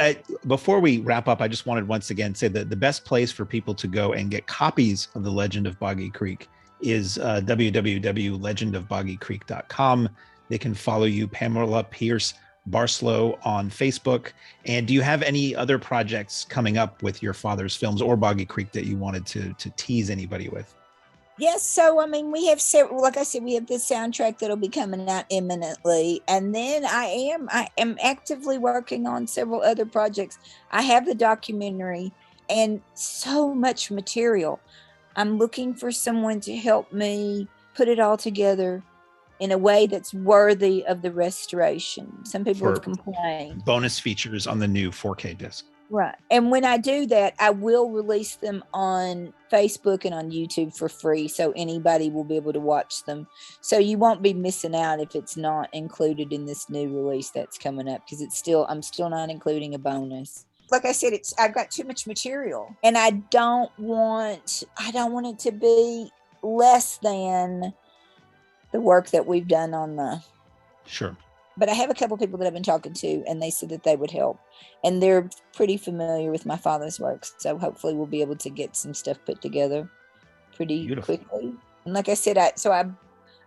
before we wrap up, I just wanted once again to say that the best place for people to go and get copies of The Legend of Boggy Creek is www.legendofboggycreek.com. They can follow you, Pamula Pierce Barcelou, on Facebook. And do you have any other projects coming up with your father's films or Boggy Creek that you wanted to tease anybody with? Yes. So, we have several, like I said, we have this soundtrack that'll be coming out imminently. And then I am actively working on several other projects. I have the documentary and so much material. I'm looking for someone to help me put it all together in a way that's worthy of the restoration. Some people have complained. Bonus features on the new 4K disc. Right. And when I do that, I will release them on Facebook and on YouTube for free, so anybody will be able to watch them. So you won't be missing out if it's not included in this new release that's coming up, because I'm still not including a bonus. Like I said, I've got too much material, and I don't want it to be less than the work that we've done on the Sure. but I have a couple people that I've been talking to, and they said that they would help. And they're pretty familiar with my father's work. So hopefully we'll be able to get some stuff put together pretty quickly. And like I said, I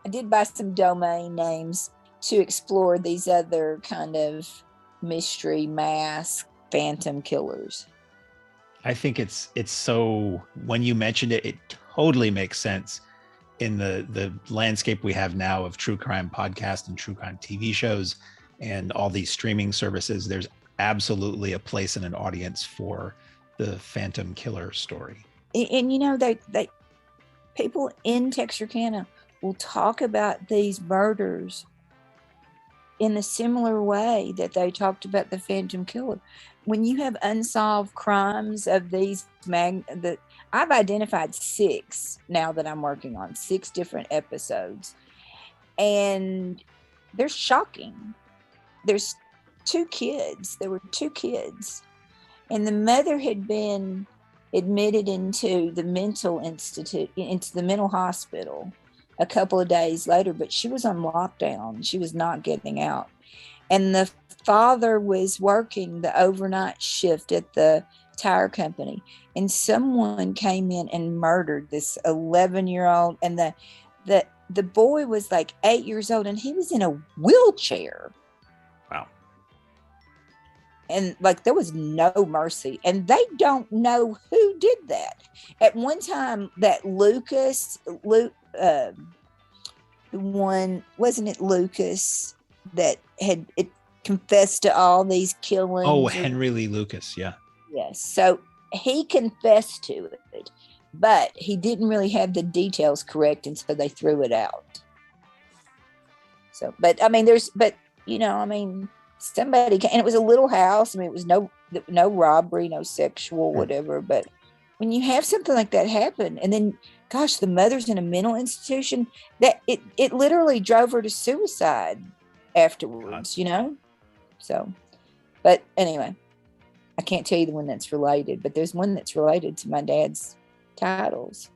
did buy some domain names to explore these other kind of mystery mask phantom killers. I think it's so, when you mentioned it, it totally makes sense in the landscape we have now of true crime podcasts and true crime TV shows and all these streaming services. There's absolutely a place and an audience for the phantom killer story. And you know, they people in Texarkana will talk about these murders in a similar way that they talked about the phantom killer. When you have unsolved crimes of these I've identified 6 now that I'm working on 6 different episodes, and they're shocking. There were 2 kids, and the mother had been admitted into the mental institute, into the mental hospital a couple of days later, but she was on lockdown. She was not getting out. And the father was working the overnight shift at the tire company, and someone came in and murdered this 11-year-old, and the boy was like 8 years old, and he was in a wheelchair. Wow. And like, there was no mercy, and they don't know who did that. At one time, that wasn't it Lucas that had it confessed to all these killings? Oh, Henry Lee Lucas. Yeah. Yes. So he confessed to it, but he didn't really have the details correct, and so they threw it out. So, but I mean, somebody came, and it was a little house. I mean, it was no robbery, no sexual, whatever. But when you have something like that happen, and then, gosh, the mother's in a mental institution, that it literally drove her to suicide afterwards, you know? So, but anyway, I can't tell you the one that's related, but there's one that's related to my dad's titles.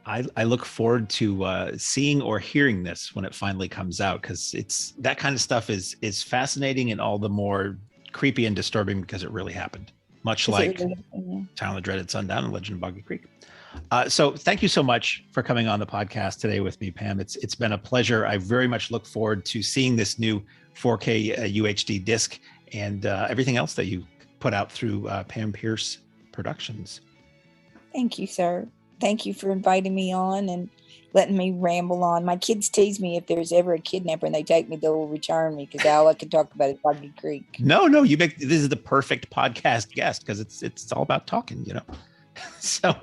I look forward to seeing or hearing this when it finally comes out, because it's that kind of stuff is fascinating and all the more creepy and disturbing because it really happened. Much like Town That Dreaded Sundown and Legend of Boggy Creek. So thank you so much for coming on the podcast today with me, Pam. It's been a pleasure. I very much look forward to seeing this new 4K UHD disc and everything else that you put out through Pam Pierce Productions. Thank you, sir. Thank you for inviting me on and letting me ramble on. My kids tease me if there's ever a kidnapper and they take me, they'll return me, because all I can talk about is Boggy Creek. No, this is the perfect podcast guest, because it's all about talking, you know. So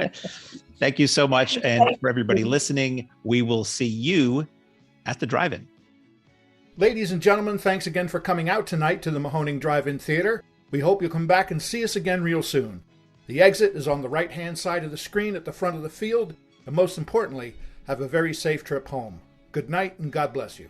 thank you so much. And for everybody listening, we will see you at the drive-in. Ladies and gentlemen, thanks again for coming out tonight to the Mahoning Drive-In Theater. We hope you'll come back and see us again real soon. The exit is on the right-hand side of the screen at the front of the field, and most importantly, have a very safe trip home. Good night, and God bless you.